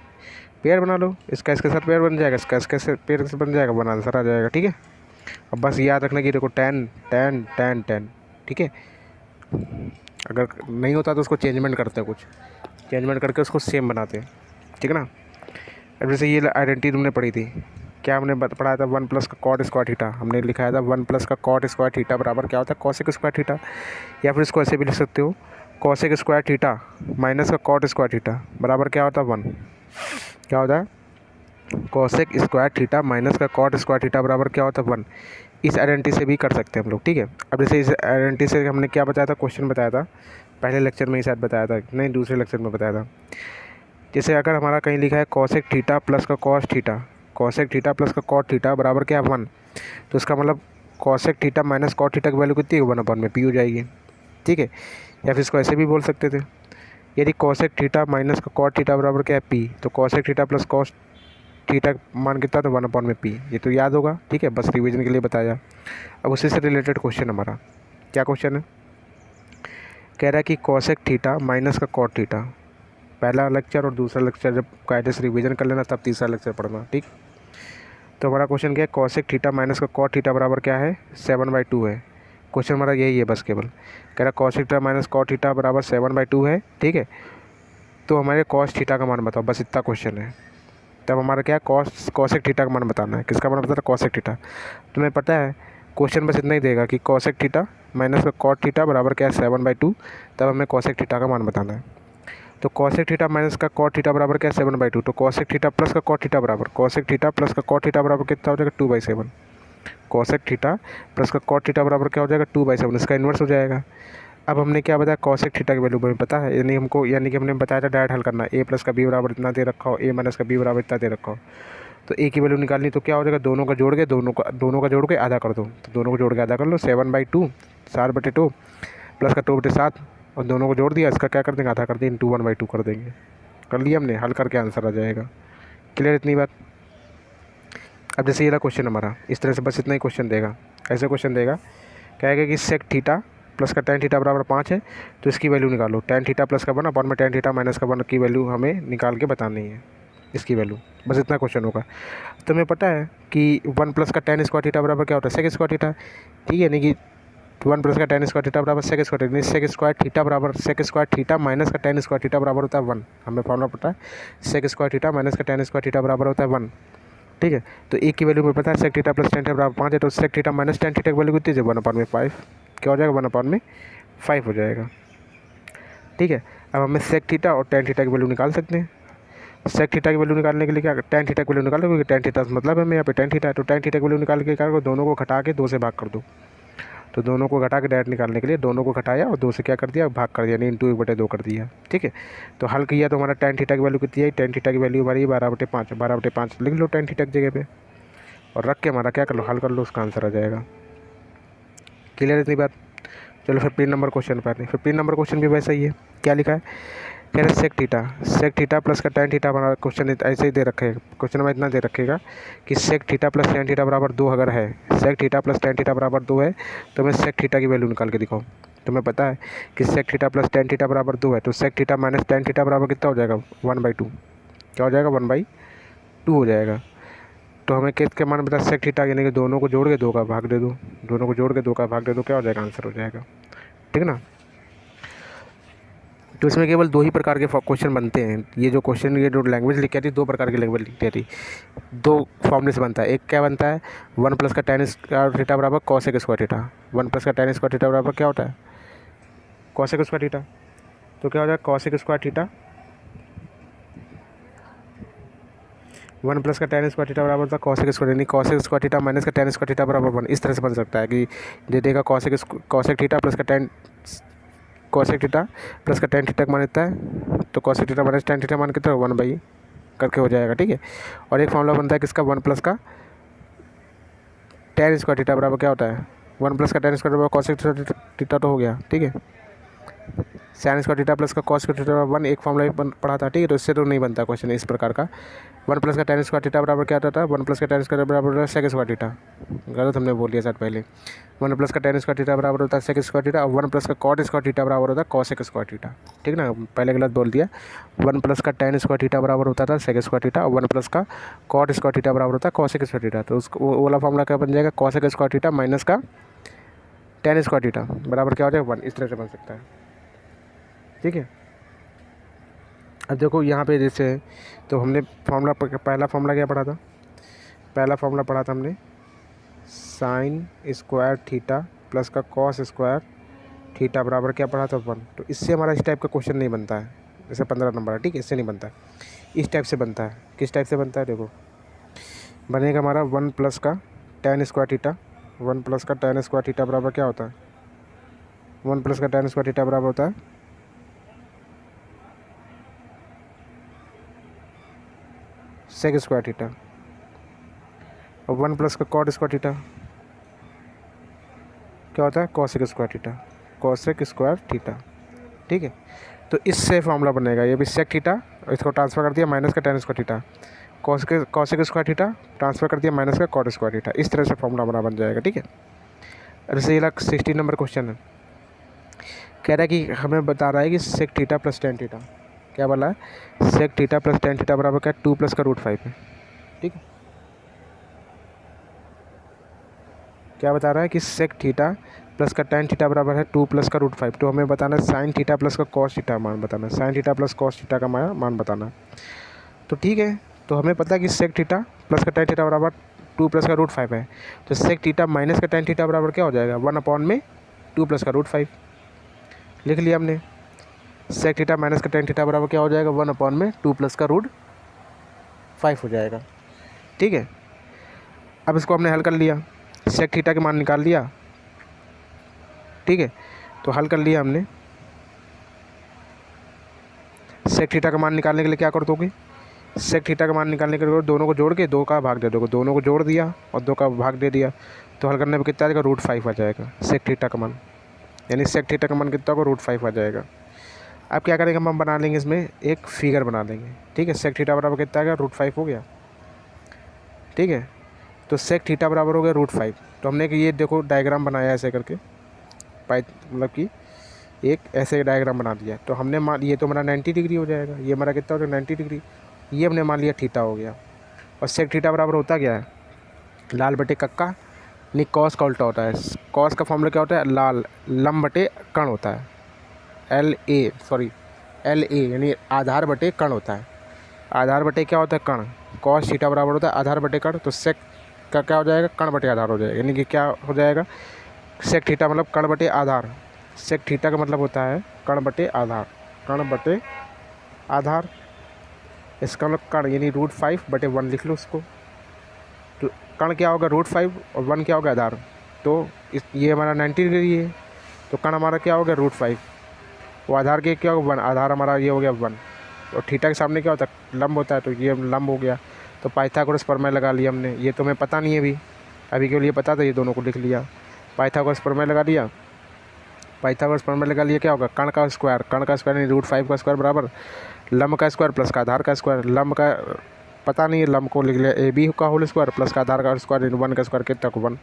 pair बना लो। इसका इसके साथ पेयर बन जाएगा, इसका इसके साथ पेयर से बन जाएगा, बना आंसर आ जाएगा। ठीक है, अब बस याद रखना कि देखो tan tan tan tan। ठीक है, अगर नहीं होता तो उसको चेंजमेंट करते हैं, कुछ चेंजमेंट करके उसको सेम बनाते हैं। ठीक है ना। अब जैसे ये आइडेंटिटी तुमने पढ़ी थी, क्या हमने पढ़ाया था, 1 प्लस का कॉट स्क्वायर थीटा। हमने लिखाया था 1 प्लस का कॉट स्क्वायर थीटा बराबर क्या होता है, कॉसेक स्क्वायर थीटा। या फिर इसको ऐसे भी लिख सकते हो, कॉसेक स्क्वायर थीटा माइनस का कॉट स्क्वायर थीटा बराबर क्या होता है, 1। क्या होता है, कॉसेक स्क्वायर थीटा माइनस का कॉट स्क्वायर थीटा बराबर क्या होता है, 1। इस आइडेंटिटी से भी कर सकते हैं हम लोग। ठीक है, अब जैसे इस आइडेंटिटी से हमने क्या बताया था, क्वेश्चन बताया था पहले लेक्चर में ही शायद बताया था, नहीं दूसरे लेक्चर में बताया था। जैसे अगर हमारा कहीं लिखा है कॉसेक थीटा प्लस का cos theta, cosec theta plus का कॉट थीटा बराबर क्या है, 1। तो इसका मतलब cosec theta minus cot theta की वैल्यू कितनी है, 1 में पी हो जाएगी। ठीक है, या फिर इसको ऐसे भी बोल सकते थे, यदि कॉसेक थीटा माइनस का कॉट थीटा बराबर क्या है, पी। तो cosec theta plus cos theta मान कितना, तो 1 में पी। ये तो याद होगा। ठीक है, बस रिवीजन के लिए बताया। अब उसी से रिलेटेड क्वेश्चन हमारा क्या क्वेश्चन है, कह रहा है कि कॉसेक थीटा माइनस का कॉट थीटा। पहला लेक्चर और दूसरा लेक्चर जब कायदे से रिवीजन कर लेना, तब तीसरा लेक्चर पढ़ना। ठीक, तो हमारा क्वेश्चन क्या है, कॉसेक थीटा माइनस का कॉट थीटा बराबर क्या है, 7/2 है। क्वेश्चन हमारा यही है बस केवल, कह रहा cosec theta minus cot theta बराबर 7/2 है। ठीक है, तो हमारे कॉस थीटा का मान बताओ, बस इतना क्वेश्चन है। तब हमारा क्या, कॉसेक थीटा का मान बताना है। किसका मान बताना है, कॉसेक थीटा। तुम्हें पता है क्वेश्चन बस इतना ही देगा कि कॉसेक थीटा माइनस का कॉट थीटा बराबर क्या है, 7/2। तब हमें कॉसेक थीटा का मान बताना है। तो कॉसेक थीटा माइनस का कॉट थीटा बराबर क्या है, 7/2। तो कॉसेक थीटा प्लस का कॉट थीटा बराबर, कॉसेक थीटा प्लस का कॉट थीटा बराबर कितना हो जाएगा, 2/7। कॉसेक थीटा प्लस का कॉट थीटा बराबर क्या हो जाएगा, 2/7। इसका इन्वर्स हो जाएगा। अब हमने क्या बताया, कॉसेक थीटा की वैल्यू हमें पता है, यानी कि हमने बताया था डायरेक्ट हल करना, a प्लस का b बराबर इतना दे रखा हो, a माइनस का b बराबर इतना दे रखा हो। तो a की वैल्यू निकालनी, तो क्या हो जाएगा, दोनों का जोड़ के आधा कर दो। तो दोनों को जोड़ के आधा कर लो, 7/2 7/2 प्लस का 2/7, और दोनों को जोड़ दिया, इसका क्या कर देंगे, आधा कर देंगे, इंटू 1/2 कर देंगे। कर लिया हमने, हल करके आंसर आ जाएगा। क्लियर इतनी बात। अब जैसे ये रहा क्वेश्चन हमारा, इस तरह से बस इतना ही क्वेश्चन देगा। ऐसे क्वेश्चन देगा, कहेगा कि सेक थीटा प्लस का tan थीटा बराबर 5 है, तो इसकी वैल्यू निकालो। tan थीटा प्लस का 1 में tan थीटा माइनस का 1 की वैल्यू हमें निकाल के बतानी है, इसकी वैल्यू। बस इतना क्वेश्चन होगा। तो हमें पता है कि 1 प्लस का tan स्क्वायर थीटा बराबर क्या होता है, सेक स्क्वायर थीटा। ठीक है, नहीं कि 1 प्लस का tan स्क्वायर थीटा बराबर sec square theta, sec square theta बराबर सेक स्क्वायर थीटा माइनस का tan स्क्वायर थीटा बराबर होता है 1। हमें फॉर्मूला पता है, सेक स्क्वायर थीटा माइनस का tan स्क्वायर थीटा बराबर होता है 1। ठीक है, तो एक की वैल्यू में पता है sec theta plus tan theta बराबर 5 है, तो sec theta minus tan theta की वैल्यू कितनी है, 1/5। क्या हो जाएगा, 1/5 हो जाएगा। ठीक है, अब हमें सेक थीटा और tan थीटा की वैल्यू निकाल सकते हैं। सेक थीटा की वैल्यू निकालने के लिए क्या, tan थीटा की वैल्यू निकालो, क्योंकि tan थीटा मतलब हमें यहाँ पे tan थीटा है। तो tan थीटा की वैल्यू निकाल के क्या करो, दोनों को घटा के 2 से भाग कर दो। तो दोनों को घटा के डायरेक्ट निकालने के लिए दोनों को घटाया और 2 से क्या कर दिया, भाग कर दिया, यानी इंटू 1/2 कर दिया। ठीक है, तो हल किया तो हमारा tan थीटा की वैल्यू कितनी है, tan थीटा की वैल्यू हमारी 12/5। 12/5 लिख लो tan थीटा की जगह पे, और रख के हमारा क्या कर लो, हल कर लो, उसका आंसर आ जाएगा। क्लियर इतनी बात। चलो 15 नंबर क्वेश्चन पर आते हैं। 15 नंबर क्वेश्चन भी वैसा ही है। क्या लिखा है, कह रहे सेक थीटा प्लस का tan थीटा हमारा क्वेश्चन ऐसे ही दे रखेगा। क्वेश्चन में इतना दे रखेगा कि sec theta plus tan theta बराबर 2 अगर है, sec theta plus tan theta बराबर 2 है, तो हमें सेक थीटा की वैल्यू निकाल के दिखाओ। तो हमें पता है कि sec theta plus tan theta बराबर 2 है, तो sec theta minus tan theta बराबर कितना हो जाएगा, 1/2। क्या हो जाएगा, 1/2 हो जाएगा। तो हमें किसके मान बता, सेक थीटा, यानी कि दोनों को जोड़ के 2 का भाग दे दो, दोनों को जोड़ के 2 का भाग दे दो, क्या हो जाएगा, आंसर हो जाएगा। ठीक ना। तो इसमें केवल 2 ही प्रकार के क्वेश्चन बनते हैं। ये जो क्वेश्चन, ये जो लैंग्वेज लिखी थी, 2 प्रकार की लैंग्वेज लिखी थी, 2 फॉर्मूले से बनता है। एक क्या बनता है, 1 प्लस का tan स्क्वायर थीटा बराबर कॉसेक स्क्वायर थीटा। 1 प्लस का tan स्क्वायर थीटा बराबर क्या होता है, कॉसेक स्क्वायर थीटा। तो क्या हो जाएगा, कॉसेक स्क्वायर थीटा 1 प्लस का tan स्क्वायर थीटा बराबर होता है cosec स्क्वायर, यानी cosec स्क्वायर थीटा माइनस का tan स्क्वायर थीटा बराबर 1। इस तरह से बन सकता है कि दे देगा cosec थीटा प्लस का tan cosec थीटा प्लस का tan थीटा मान देता है, तो cosec theta minus tan theta मान कितना 1/, करके हो जाएगा, ठीक है। और एक फॉर्मूला बनता है किसका, 1 प्लस का tan स्क्वायर थीटा बराबर क्या होता है, 1 प्लस का tan स्क्वायर बराबर cosec थीटा तो हो गया, ठीक है। sin स्क्वायर थीटा प्लस का cos स्क्वायर थीटा बराबर 1 एक फॉर्मूला पढ़ा था, ठीक है। तो इससे तो नहीं बनता क्वेश्चन इस प्रकार का। 1 प्लस का tan स्क्वायर थीटा बराबर क्या होता था, 1 प्लस का tan स्क्वायर बराबर sec स्क्वायर थीटा, गलत हमने बोल दिया सर पहले। 1 प्लस का tan स्क्वायर थीटा बराबर होता है sec स्क्वायर थीटा, और 1 प्लस का cot स्क्वायर थीटा बराबर होता है cosec स्क्वायर थीटा, ठीक ना, पहले गलत बोल दिया। 1 प्लस का tan स्क्वायर थीटा बराबर होता था sec स्क्वायर थीटा, और 1 प्लस का cot स्क्वायर थीटा बराबर होता है cosec स्क्वायर थीटा। तो उसको वो वाला फॉर्मूला क्या बन जाएगा, cosec स्क्वायर थीटा माइनस का tan स्क्वायर थीटा बराबर क्या हो जाएगा 1, इस तरह से बन सकता है, ठीक है। अब देखो यहाँ पे जैसे, तो हमने फॉर्मूला पहला फॉर्मूला क्या पढ़ा था, पहला फॉर्मूला पढ़ा था हमने साइन स्क्वायर थीटा प्लस का कॉस स्क्वायर थीटा बराबर क्या पढ़ा था 1। तो इससे हमारा इस टाइप का क्वेश्चन नहीं बनता है, जैसे 15 नंबर है, ठीक है, इससे नहीं बनता है, इस टाइप से बनता है। किस टाइप से बनता है, देखो बनेगा हमारा 1 प्लस का tan स्क्वायर थीटा, 1 प्लस का tan स्क्वायर थीटा बराबर क्या होता है, 1 प्लस का tan स्क्वायर थीटा बराबर होता है सेक स्क्वायर थीटा, और 1 प्लस का कॉट स्क्वायर थीटा क्या होता है cosec square theta, cosec square theta, ठीक है। तो इससे फॉर्मूला बनेगा, ये भी सेक थीटा, इसको ट्रांसफर कर दिया माइनस का tan square theta, cosec square theta transfer कर दिया माइनस का कॉट स्क्वायर थीटा, इस तरह से फॉर्मूला बन जाएगा, ठीक है। जैसे ये 16 नंबर क्वेश्चन है, कह रहा है कि हमें बता रहा है कि sec theta plus tan theta, क्या बोला है, sec theta plus tan theta बराबर क्या 2 प्लस का √5 है, ठीक है। क्या बता रहा है कि सेक थीटा प्लस का tan थीटा बराबर है 2 प्लस का √5। तो हमें बताना है साइन थीटा प्लस का कॉस थीटा मान बताना है, sine theta plus cos theta का मान बताना है। तो ठीक है, तो हमें पता है कि सेक थीटा प्लस का tan थीटा बराबर 2 प्लस का √5 है, तो सेक थीटा माइनस का tan थीटा बराबर क्या हो जाएगा 1/2 प्लस का √5, लिख लिया हमने। सेक थीटा माइनस का tan थीटा बराबर क्या हो जाएगा 1/2 प्लस का √5 हो जाएगा, ठीक है। अब इसको हमने हल कर लिया, सेक थीटा के मान निकाल लिया, ठीक है। तो हल कर लिया हमने, सेक थीटा का मान निकालने के लिए क्या कर दोगे, सेक थीटा का मान निकालने के लिए दोनों को जोड़ के 2 का भाग दे दोगे, दोनों को जोड़ दिया और 2 का भाग दे दिया, तो हल करने पर कितना आ जाएगा √5 आ जाएगा सेक थीटा का मान, यानी सेक थीटा का मान कितना होगा √5 आ जाएगा। अब क्या करेंगे, हम बना लेंगे इसमें एक फिगर बना लेंगे, ठीक है। सेक थीटा बराबर कितना आ गया √5 हो गया, ठीक है। तो सेक थीटा बराबर हो गया √5। तो हमने कि ये देखो डायग्राम बनाया ऐसे करके, मतलब कि एक ऐसे डायग्राम बना दिया। तो हमने मान, ये तो हमारा 90 डिग्री हो जाएगा, ये हमारा कितना हो जाएगा 90 डिग्री, ये हमने मान लिया थीटा हो गया। और सेक थीटा बराबर होता क्या है, लाल बटे कक्का, नहीं कॉस का उल्टा होता है। कॉस का फॉर्मूला क्या होता है, लाल लम बटे कण होता है, LA यानी आधार बटे कण होता है। आधार बटे क्या होता है कण, कॉस थीटा बराबर होता है आधार बटे कण, तो सेक का क्या हो जाएगा कण बटे आधार हो जाएगा, यानी कि क्या हो जाएगा सेक थीटा मतलब कण बटे आधार, सेक थीटा का मतलब होता है कण बटे आधार, कण बटे आधार, इसका मतलब कण यानी √5/1 लिख लो उसको। तो कण क्या होगा √5 और 1 क्या होगा आधार, तो ये हमारा 90 डिग्री है, तो कण हमारा क्या हो गया √5, वो आधार के क्या होगा 1, आधार हमारा ये हो गया 1, और थीटा के सामने क्या होता है लंब होता है, तो ये लंब हो गया। तो पाइथागोरस प्रमेय लगा लिया हमने, ये तो हमें पता नहीं है अभी के लिए पता था, ये दोनों को लिख लिया। पाइथागोरस प्रमेय लगा लिया, पाइथागोरस प्रमेय लगा लिया, क्या होगा कण का स्क्वायर यानी √5 का स्क्वायर बराबर लंब का स्क्वायर प्लस का आधार का स्क्वायर, लंब का पता नहीं है लंब को लिख लिया AB का होल स्क्वायर प्लस का आधार का स्क्वायर 1 का स्क्वायर कितना को 1,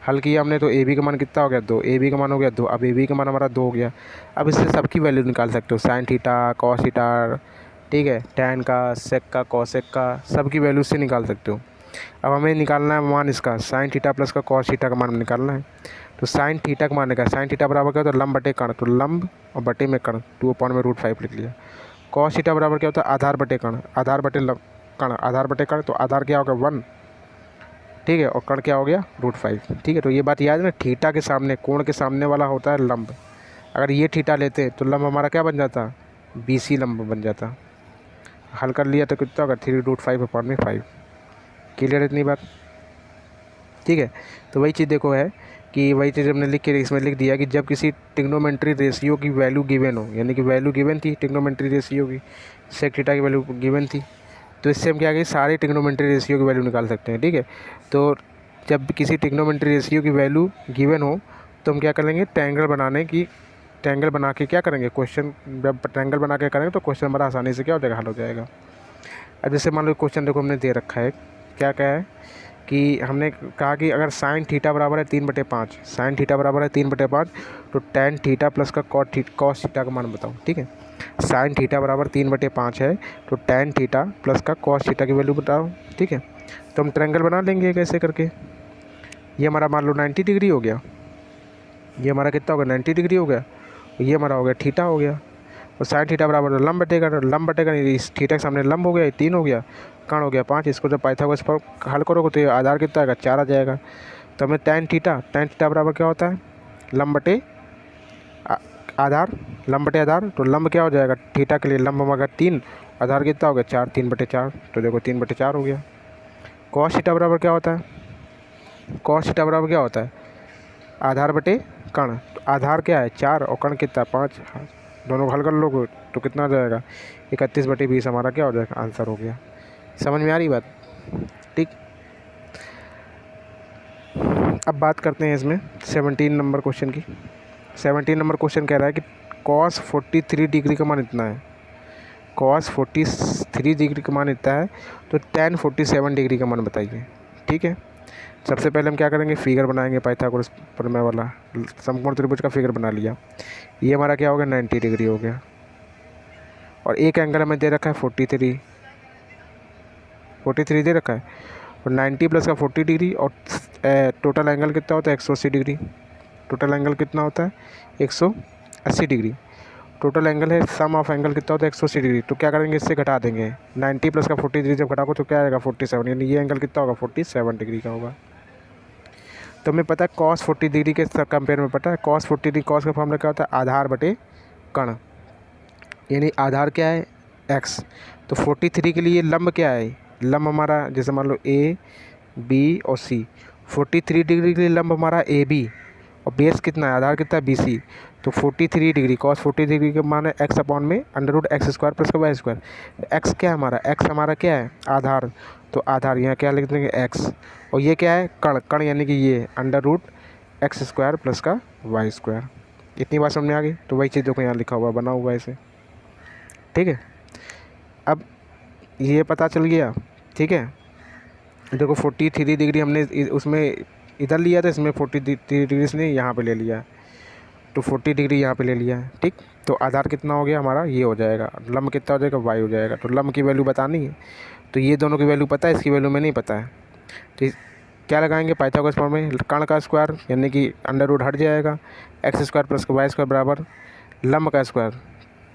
हल किया हमने तो AB का मान कितना हो गया 2, AB का मान हो गया 2, अब AB का मान हमारा 2 हो गया। अब इससे सबकी वैल्यू निकाल सकते हो, साइन थीटा कॉस थीटा, ठीक है, टैन का सेक का कॉसेक का, सबकी वैल्यू से निकाल सकते हो। अब हमें निकालना है मान इसका साइन थीटा प्लस का कॉस थीटा का मान निकालना है। तो साइन थीटा का मान निकाल, साइन थीटा बराबर क्या होता है लंब बटे कण, तो लंब और बटे में कण 2/√5 लिख लिया। कॉस थीटा बराबर क्या होता है आधार बटे कण, आधार बटे कण, आधार बटे कण, तो आधार क्या होगा 1, ठीक है, और कण क्या हो गया √5, ठीक है। तो ये बात याद है ना, थीटा के सामने कोण के सामने वाला होता है लंब, अगर ये थीटा लेते तो लंब हमारा क्या बन जाता BC लंब बन जाता। हल कर लिया तो कितना होगा 3√5/5। क्लियर इतनी बात, ठीक है। तो वही चीज़ देखो है कि वही चीज़ हमने लिख के इसमें लिख दिया कि जब किसी ट्रिग्नोमेट्री रेशियो की वैल्यू गिवन हो, यानी कि वैल्यू गिवन थी ट्रिग्नोमेट्री रेशियो की, सेक थीटा की वैल्यू गिवन थी, तो इससे हम क्या करेंगे सारे ट्रिग्नोमेट्री रेशियो की वैल्यू निकाल सकते हैं, ठीक है। तो जब किसी ट्रिग्नोमेट्री रेशियो की वैल्यू गिवन हो तो हम क्या करेंगे, ट्रायंगल बना के क्या करेंगे, क्वेश्चन जब ट्रायंगल बना के करेंगे तो क्वेश्चन बड़ा आसानी से क्या हो जाएगा, हल हो जाएगा। अब जैसे मान लो क्वेश्चन देखो हमने दे रखा है, क्या क्या है कि हमने कहा कि अगर साइन थीटा बराबर है 3/5, साइन थीटा बराबर है 3/5, तो टैन थीटा प्लस का कॉस थीटा का मान बताओ, ठीक है। साइन थीटा बराबर 3/5 है, तो टैन थीटा प्लस का कॉस थीटा की वैल्यू बताओ, ठीक है। तो हम ट्रायंगल बना लेंगे कैसे करके, ये हमारा मान लो 90 डिग्री हो गया, ये हमारा कितना हो गया 90 डिग्री हो गया, ये हमारा हो गया थीटा हो गया, और साइन थीटा बराबर लंब बटेगा, लंब बटेगा इस थीटा के सामने लंब हो गया, 3 हो गया, कर्ण हो गया 5। इसको जब पाइथागोरस पर हल करोगे तो ये आधार कितना आएगा 4 आ जाएगा। तो हमें टैन थीटा बराबर क्या होता है, लंब बटे आधार, लंब बटे आधार, तो लंब क्या हो जाएगा थीटा के लिए, लंब हमारा 3, आधार कितना हो गया 4, 3/4, तो देखो 3/4 हो गया। कॉस थीटा बराबर क्या होता है, कॉस थीटा बराबर क्या होता है, आधार बटे कर्ण, तो आधार क्या है 4 और कर्ण कितना 5, दोनों को हल कर लोगे तो कितना आ जाएगा 31/20 हमारा क्या हो जाएगा आंसर हो गया। समझ में आ रही बात, ठीक। अब बात करते हैं इसमें 17 नंबर क्वेश्चन की। 17 नंबर क्वेश्चन कह रहा है कि कॉस 43 डिग्री का मान इतना है, कॉस 43 डिग्री का मान इतना है, तो टैन 47 डिग्री का मान बताइए, ठीक है। सबसे पहले हम क्या करेंगे, फिगर बनाएंगे पाइथागोरस प्रमेय वाला, समकोण त्रिभुज का फिगर बना लिया। ये हमारा क्या हो गया 90 डिग्री हो गया, और एक एंगल हमें दे रखा है 43 दे रखा है, और 90 प्लस का 40 डिग्री, और टोटल एंगल कितना होता है 180 डिग्री, टोटल एंगल कितना होता है 180 डिग्री, टोटल एंगल है, सम ऑफ एंगल कितना होता है 180 डिग्री। तो क्या करेंगे इससे घटा देंगे, 90 प्लस का 40 डिग्री जब घटाओगे तो क्या आएगा 47, यानी ये एंगल कितना होगा 47 डिग्री का होगा। तो हमें पता है कॉस 40 डिग्री के कंपेयर में पता है कॉस 40 डिग्री, कॉस का फॉर्मूला क्या होता है आधार बटे कर्ण, यानी आधार क्या है x। तो 43 के लिए लंब क्या है, लंब हमारा जैसे मान लो ए बी और सी, 43 डिग्री के लिए लंब हमारा ए बी, और बेस कितना है आधार कितना है बी सी। तो 43 डिग्री कॉस 40 डिग्री के मान है x अपॉन में √x² प्लस का y²। x क्या है हमारा, x हमारा क्या है आधार, तो आधार यहाँ क्या लिख देंगे x, और ये क्या है कर्ण यानी कि ये √x² प्लस का y²। इतनी बात समझ में आ गई। तो वही चीज़ देखो यहाँ लिखा हुआ बना हुआ है ऐसे, ठीक है। अब ये पता चल गया, ठीक है। देखो 43 डिग्री हमने उसमें इधर लिया था, इसमें 43 डिग्री से यहाँ पे ले लिया, तो 40 डिग्री यहाँ पे ले लिया है, ठीक। तो आधार कितना हो गया हमारा ये हो जाएगा, लंब कितना हो जाएगा y हो जाएगा। तो लंब की वैल्यू बतानी है, तो ये दोनों की वैल्यू पता है, इसकी वैल्यू में नहीं पता है, तो क्या लगाएंगे पाइथागोरस प्रमेय में, कर्ण का स्क्वायर यानी कि अंडर हट जाएगा, x² प्लस का y² बराबर लंब का स्क्वायर,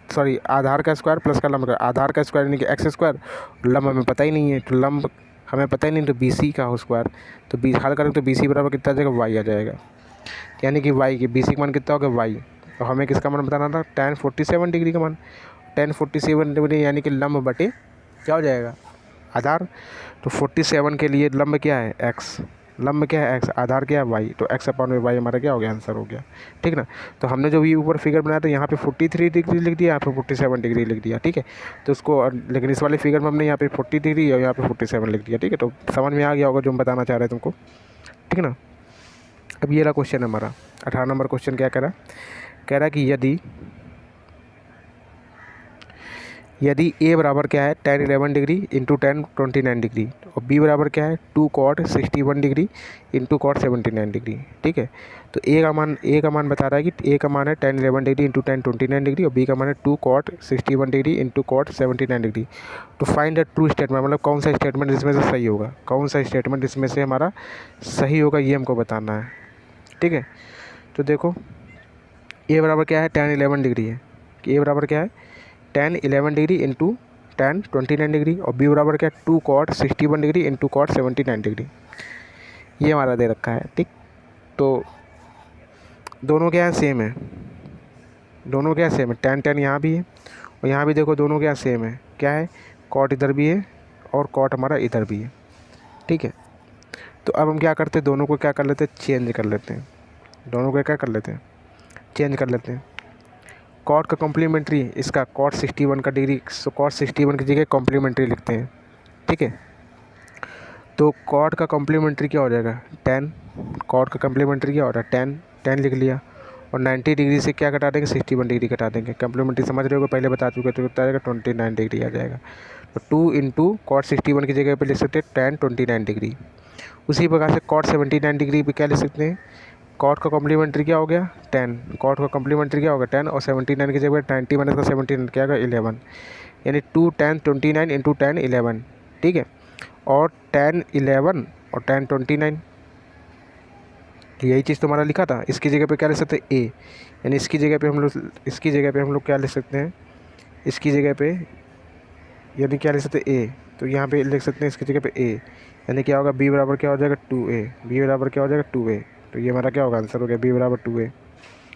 सॉरी आधार का स्क्वायर प्लस का लंब का, आधार का स्क्वायर यानी कि x², लंब हमें पता ही नहीं है, तो लंब हमें पता ही नहीं, तो BC का हो स्क्वायर, तो हल करें तो BC बराबर कितना आ जाएगा y आ जाएगा, यानी कि y की BC का मान कितना होगा y, और हमें किसका मान बताना था टैन 47 डिग्री का मान, टैन 47 डिग्री यानी कि लंब बटे क्या हो जाएगा आधार। तो 47 के लिए लंब क्या है x, लंब क्या है x, आधार क्या है y, तो x अपॉन में y हमारा क्या हो गया आंसर हो गया, ठीक ना। तो हमने जो भी ऊपर फिगर बनाया था यहाँ पे 43 डिग्री लिख दिया, यहाँ पे 47 डिग्री लिख दिया, ठीक है। तो उसको लेकिन इस वाले फिगर में हमने यहाँ पे 40 डिग्री और यहाँ पे 47 लिख दिया, ठीक है। तो समझ में आ गया होगा जो हम बताना चाह रहे हैं तुमको, ठीक है ना। अब ये रहा क्वेश्चन है हमारा 18 नंबर क्वेश्चन। क्या कह रहा है कि यदि a बराबर क्या है tan 11 degree into tan 29 degree, और b बराबर क्या है 2 cot 61 degree into cot 79 degree, ठीक है। तो a का मान बता रहा है कि a का मान है tan 11 degree into tan 29 degree, और b का मान है 2 cot 61 degree into cot 79 degree. तो फाइंड द ट्रू स्टेटमेंट, मतलब कौन सा स्टेटमेंट इसमें से सही होगा, कौन सा स्टेटमेंट इसमें से हमारा सही होगा ये हमको बताना है, ठीक है। तो देखो a बराबर क्या है tan 11 डिग्री है, कि a बराबर क्या है tan 11 degree into tan 29 degree, और b बराबर क्या है 2 cot 61 degree into cot 79 degree, ये हमारा दे रखा है, ठीक। तो दोनों क्या है सेम है, दोनों क्या सेम है, tan यहाँ भी है और यहाँ भी देखो दोनों क्या सेम है, क्या है cot इधर भी है और cot हमारा इधर भी है, ठीक है। तो अब हम क्या करते हैं, दोनों को क्या कर लेते हैं, चेंज कर लेते हैं। दोनों को क्या कर लेते हैं, चेंज कर लेते हैं। कॉट का कॉम्प्लीमेंट्री, इसका कॉट 61 का डिग्री, कॉट 61 की जगह कॉम्प्लीमेंट्री लिखते हैं। ठीक है। तो कॉट का कॉम्प्लीमेंट्री क्या हो जाएगा, 10। कॉट का कॉम्प्लीमेंट्री क्या हो रहा है, 10। 10 लिख लिया। और 90 डिग्री से क्या घटा देंगे, 61 डिग्री घटा देंगे। कॉम्प्लीमेंट्री समझ रहे हो, पहले बता चुके, तो कितना आएगा, 29 डिग्री आ जाएगा। तो 2 इंटू कॉट 61 की जगह पे लिख सकते हैं 10 29 डिग्री। उसी प्रकार से कॉट 79 डिग्री पे क्या लिख सकते हैं, कॉट का कॉम्प्लीमेंट्री क्या हो गया, 10। कॉट का कॉम्प्लीमेंट्री क्या होगा, 10, और 79 की जगह 90 माइनस का 79 क्या होगा, 11। यानी 2 10 29 इंटू 10 11। ठीक है। और 10 11 और 10 29, यही चीज़ तुम्हारा लिखा था। इसकी जगह पे क्या लिख सकते हैं, ए। यानी इसकी जगह पे हम लोग क्या लिख सकते हैं, इसकी जगह पे यानी क्या लिख सकते हैं, ए। तो यहाँ पे लिख सकते हैं इसकी जगह पे ए, यानी क्या होगा, बी बराबर क्या हो जाएगा, 2a। बी बराबर क्या हो जाएगा, 2a। तो ये हमारा क्या होगा, आंसर हो गया बी बराबर 2a।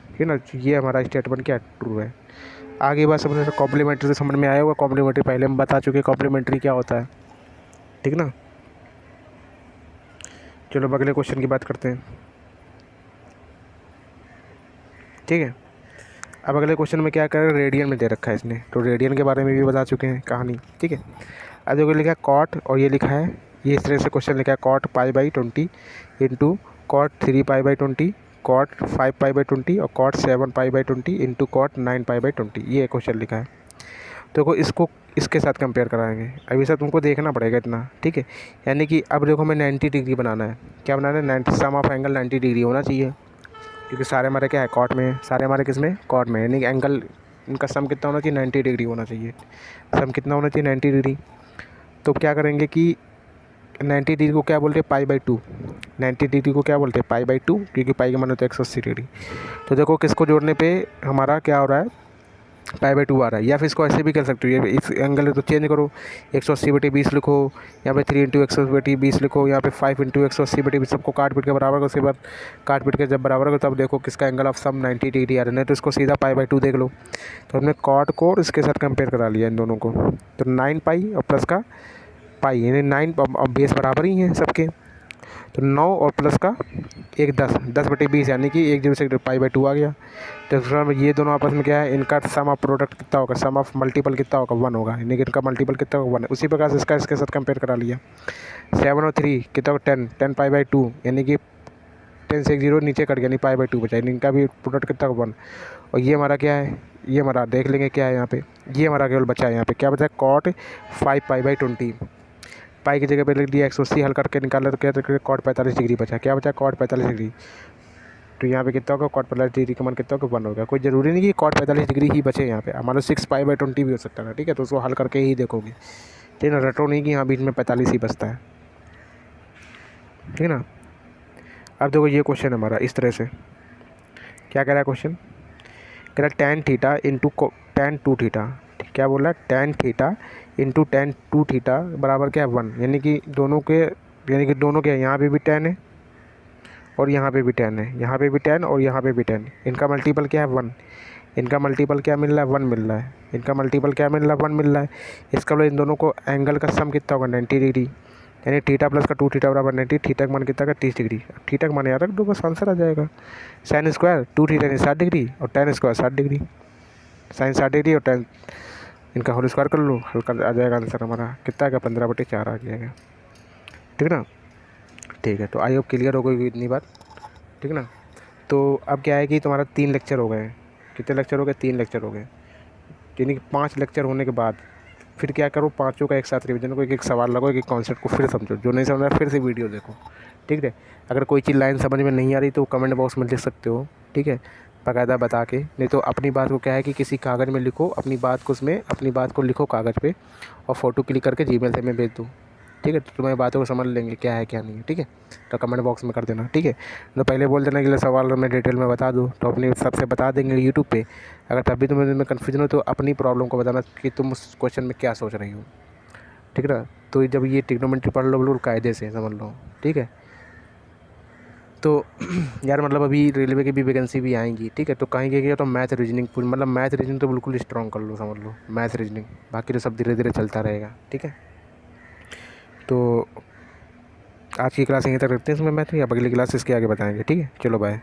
ठीक है ना। ये हमारा स्टेटमेंट क्या ट्रू है। आगे बात समझ, कॉम्प्लीमेंट्री से समझ में आया होगा। कॉम्प्लीमेंट्री पहले हम बता चुके, कॉम्प्लीमेंट्री क्या होता है। ठीक ना। चलो अगले क्वेश्चन की बात करते हैं। ठीक है। अब अगले क्वेश्चन में क्या करें, रेडियन में दे रखा है इसने, तो रेडियन के बारे में भी बता चुके हैं कहानी। ठीक है। अब देखो लिखा है कॉट, और ये लिखा है, ये इस तरह से क्वेश्चन लिखा है, कॉट π/20 इंटू कॉट 3π/20, कॉट 5π/20 और कॉट 7π/20 इंटू कॉट 9π/20। ये क्वेश्चन लिखा है। तो देखो इसको इसके साथ कंपेयर कराएंगे। अभी सब तुमको देखना पड़ेगा इतना। ठीक है। यानी कि अब देखो हमें 90 डिग्री बनाना है। क्या बनाना है, 90, सम ऑफ एंगल 90 डिग्री होना चाहिए, क्योंकि सारे हमारे क्या है, कॉट में, सारे हमारे किस में, कॉट में। यानी कि एंगल इनका सम कितना होना चाहिए, 90 डिग्री होना चाहिए। सम कितना होना चाहिए, 90 डिग्री। तो क्या करेंगे कि 90 डिग्री को क्या बोलते हैं, π/2। 90 डिग्री को क्या बोलते हैं, π/2, क्योंकि पाई का मान होता है 180 डिग्री। तो देखो किसको जोड़ने पे हमारा क्या हो रहा है, π/2 आ रहा है। या फिर इसको ऐसे भी कर सकते हो, ये इस एंगल तो चेंज करो, 180/20 लिखो, यहाँ पे 3 इंटू 180/20 लिखो, यहाँ पे 5 इंटू 180/20, सबको काट पीट के बराबर करो। उसके बाद काट पीट के जब बराबर करो तब देखो किसका एंगल ऑफ सम 90 डिग्री आ रहा है। नहीं तो इसको सीधा π/2 देख लो। तो हमने कॉट को और इसके साथ कंपेयर करा लिया इन दोनों को। तो 9π और प्लस का पाई, यानी 9 और बेस बराबर ही हैं सबके। तो 9 और प्लस का 1 10/20, यानी कि 1 0 से π/2 आ गया। तो फिर ये दोनों आपस में क्या है, इनका सम ऑफ प्रोडक्ट कितना होगा, सम ऑफ मल्टीपल कितना होगा, 1 होगा। यानी कि इनका मल्टीपल कितना होगा, 1 है। उसी प्रकार से इसका इसके साथ कंपेयर करा लिया। 7 और 3 कितना होगा, 10 π/2, यानी कि 10 से 1 0 नीचे कट गया, यानी π/2 बचा। यानी इनका भी प्रोडक्ट कितना होगा, 1। और ये हमारा क्या है, ये हमारा देख लेंगे क्या है यहाँ पे, ये हमारा केवल बचा है। यहाँ पे क्या बचा है, कॉट 5π/20। पाई की जगह पे लिख दिया 180, हल करके निकाला तो क्या, कॉट 45 डिग्री बचा। क्या बचा, कॉट 45 डिग्री। तो यहाँ पे कितना होगा, कॉट 45 डिग्री का मान कितना होगा, 1 होगा। कोई ज़रूरी नहीं कि कॉट 45 डिग्री ही बचे यहाँ पे, हमारा 6π/20 भी हो सकता है। ठीक है। तो उसको हल करके ही देखोगे। ठीक है ना, रटो नहीं कि यहाँ बीच में 45 ही बचता है। ठीक है ना। अब देखो ये क्वेश्चन हमारा इस तरह से क्या कह रहा है, क्वेश्चन कह रहा है tan theta into tan 2 theta. क्या बोल रहा है, tan theta into tan 2 theta बराबर क्या है, 1। यानी कि दोनों के यहाँ पे भी tan है और यहाँ पे भी tan है, यहाँ पे भी tan और यहाँ पे भी tan। इनका मल्टीपल क्या है, 1। इनका मल्टीपल क्या मिल रहा है, 1 मिल रहा है। इनका मल्टीपल क्या मिल रहा है, 1 मिल रहा है। इसका मतलब इन दोनों को एंगल का सम कितना होगा, 90 डिग्री। यानी थीटा प्लस का 2 थीटा बराबर 90। थीटा का मान कितना का, 30 डिग्री। थीटा का मान यार रख दो, बस आंसर आ जाएगा। साइन स्क्वायर 2 थीटा यानी 60 डिग्री, और tan square 60 degree. Sine 60 degree और tan इनका होल स्क्वायर कर लो, हल कर आ जाएगा आंसर हमारा कितना का, 15/4 आ जाएगा। ठीक है ना। ठीक है। तो आई होप क्लियर हो गई इतनी बात। ठीक है ना। तो अब क्या है कि तुम्हारा 3 लेक्चर हो गए। कितने लेक्चर हो गए, 3 लेक्चर हो गए। यानी कि 5 लेक्चर होने के बाद फिर क्या करो, पाँचों का एक साथ रिवीजन को, एक एक सवाल लगो, एक एक कॉन्सेप्ट को फिर समझो। जो नहीं समझ रहा फिर से वीडियो देखो। ठीक है। अगर कोई चीज़ लाइन समझ में नहीं आ रही तो कमेंट बॉक्स में लिख सकते हो। ठीक है, बाकायदा बता के। नहीं तो अपनी बात को क्या है कि किसी कागज़ में लिखो, अपनी बात को उसमें अपनी बात को लिखो कागज़ पे और फ़ोटो क्लिक करके जीमेल से मैं भेज दूँ। ठीक है। तो तुम्हारी बातों को समझ लेंगे क्या है क्या नहीं है। ठीक है। तो कमेंट बॉक्स में कर देना। ठीक है। तो पहले बोल देना कि सवाल मैं डिटेल में बता दूँ तो अपनी सबसे बता देंगे यूट्यूब पे। अगर तब भी तुम्हें कन्फ्यूजन हो तो अपनी प्रॉब्लम को बताना कि तुम उस क्वेश्चन में क्या सोच रही हो। ठीक है ना। तो जब ये ट्रिग्नोमेट्री पढ़ लो बिल्कुल कायदे से समझ लो। ठीक है। तो यार मतलब अभी रेलवे की भी वैकेंसी भी आएंगी। ठीक है। तो कहीं क्या तो मैथ रीजनिंग मतलब मैथ रीजनिंग तो बिल्कुल स्ट्रॉन्ग कर लो, समझ लो मैथ रीजनिंग। बाकी तो सब धीरे धीरे चलता रहेगा। ठीक है। तो आज की क्लास यहीं तक रखते हैं इसमें मैथ में, अब अगली क्लास इसके आगे बताएंगे। ठीक है, चलो बाय।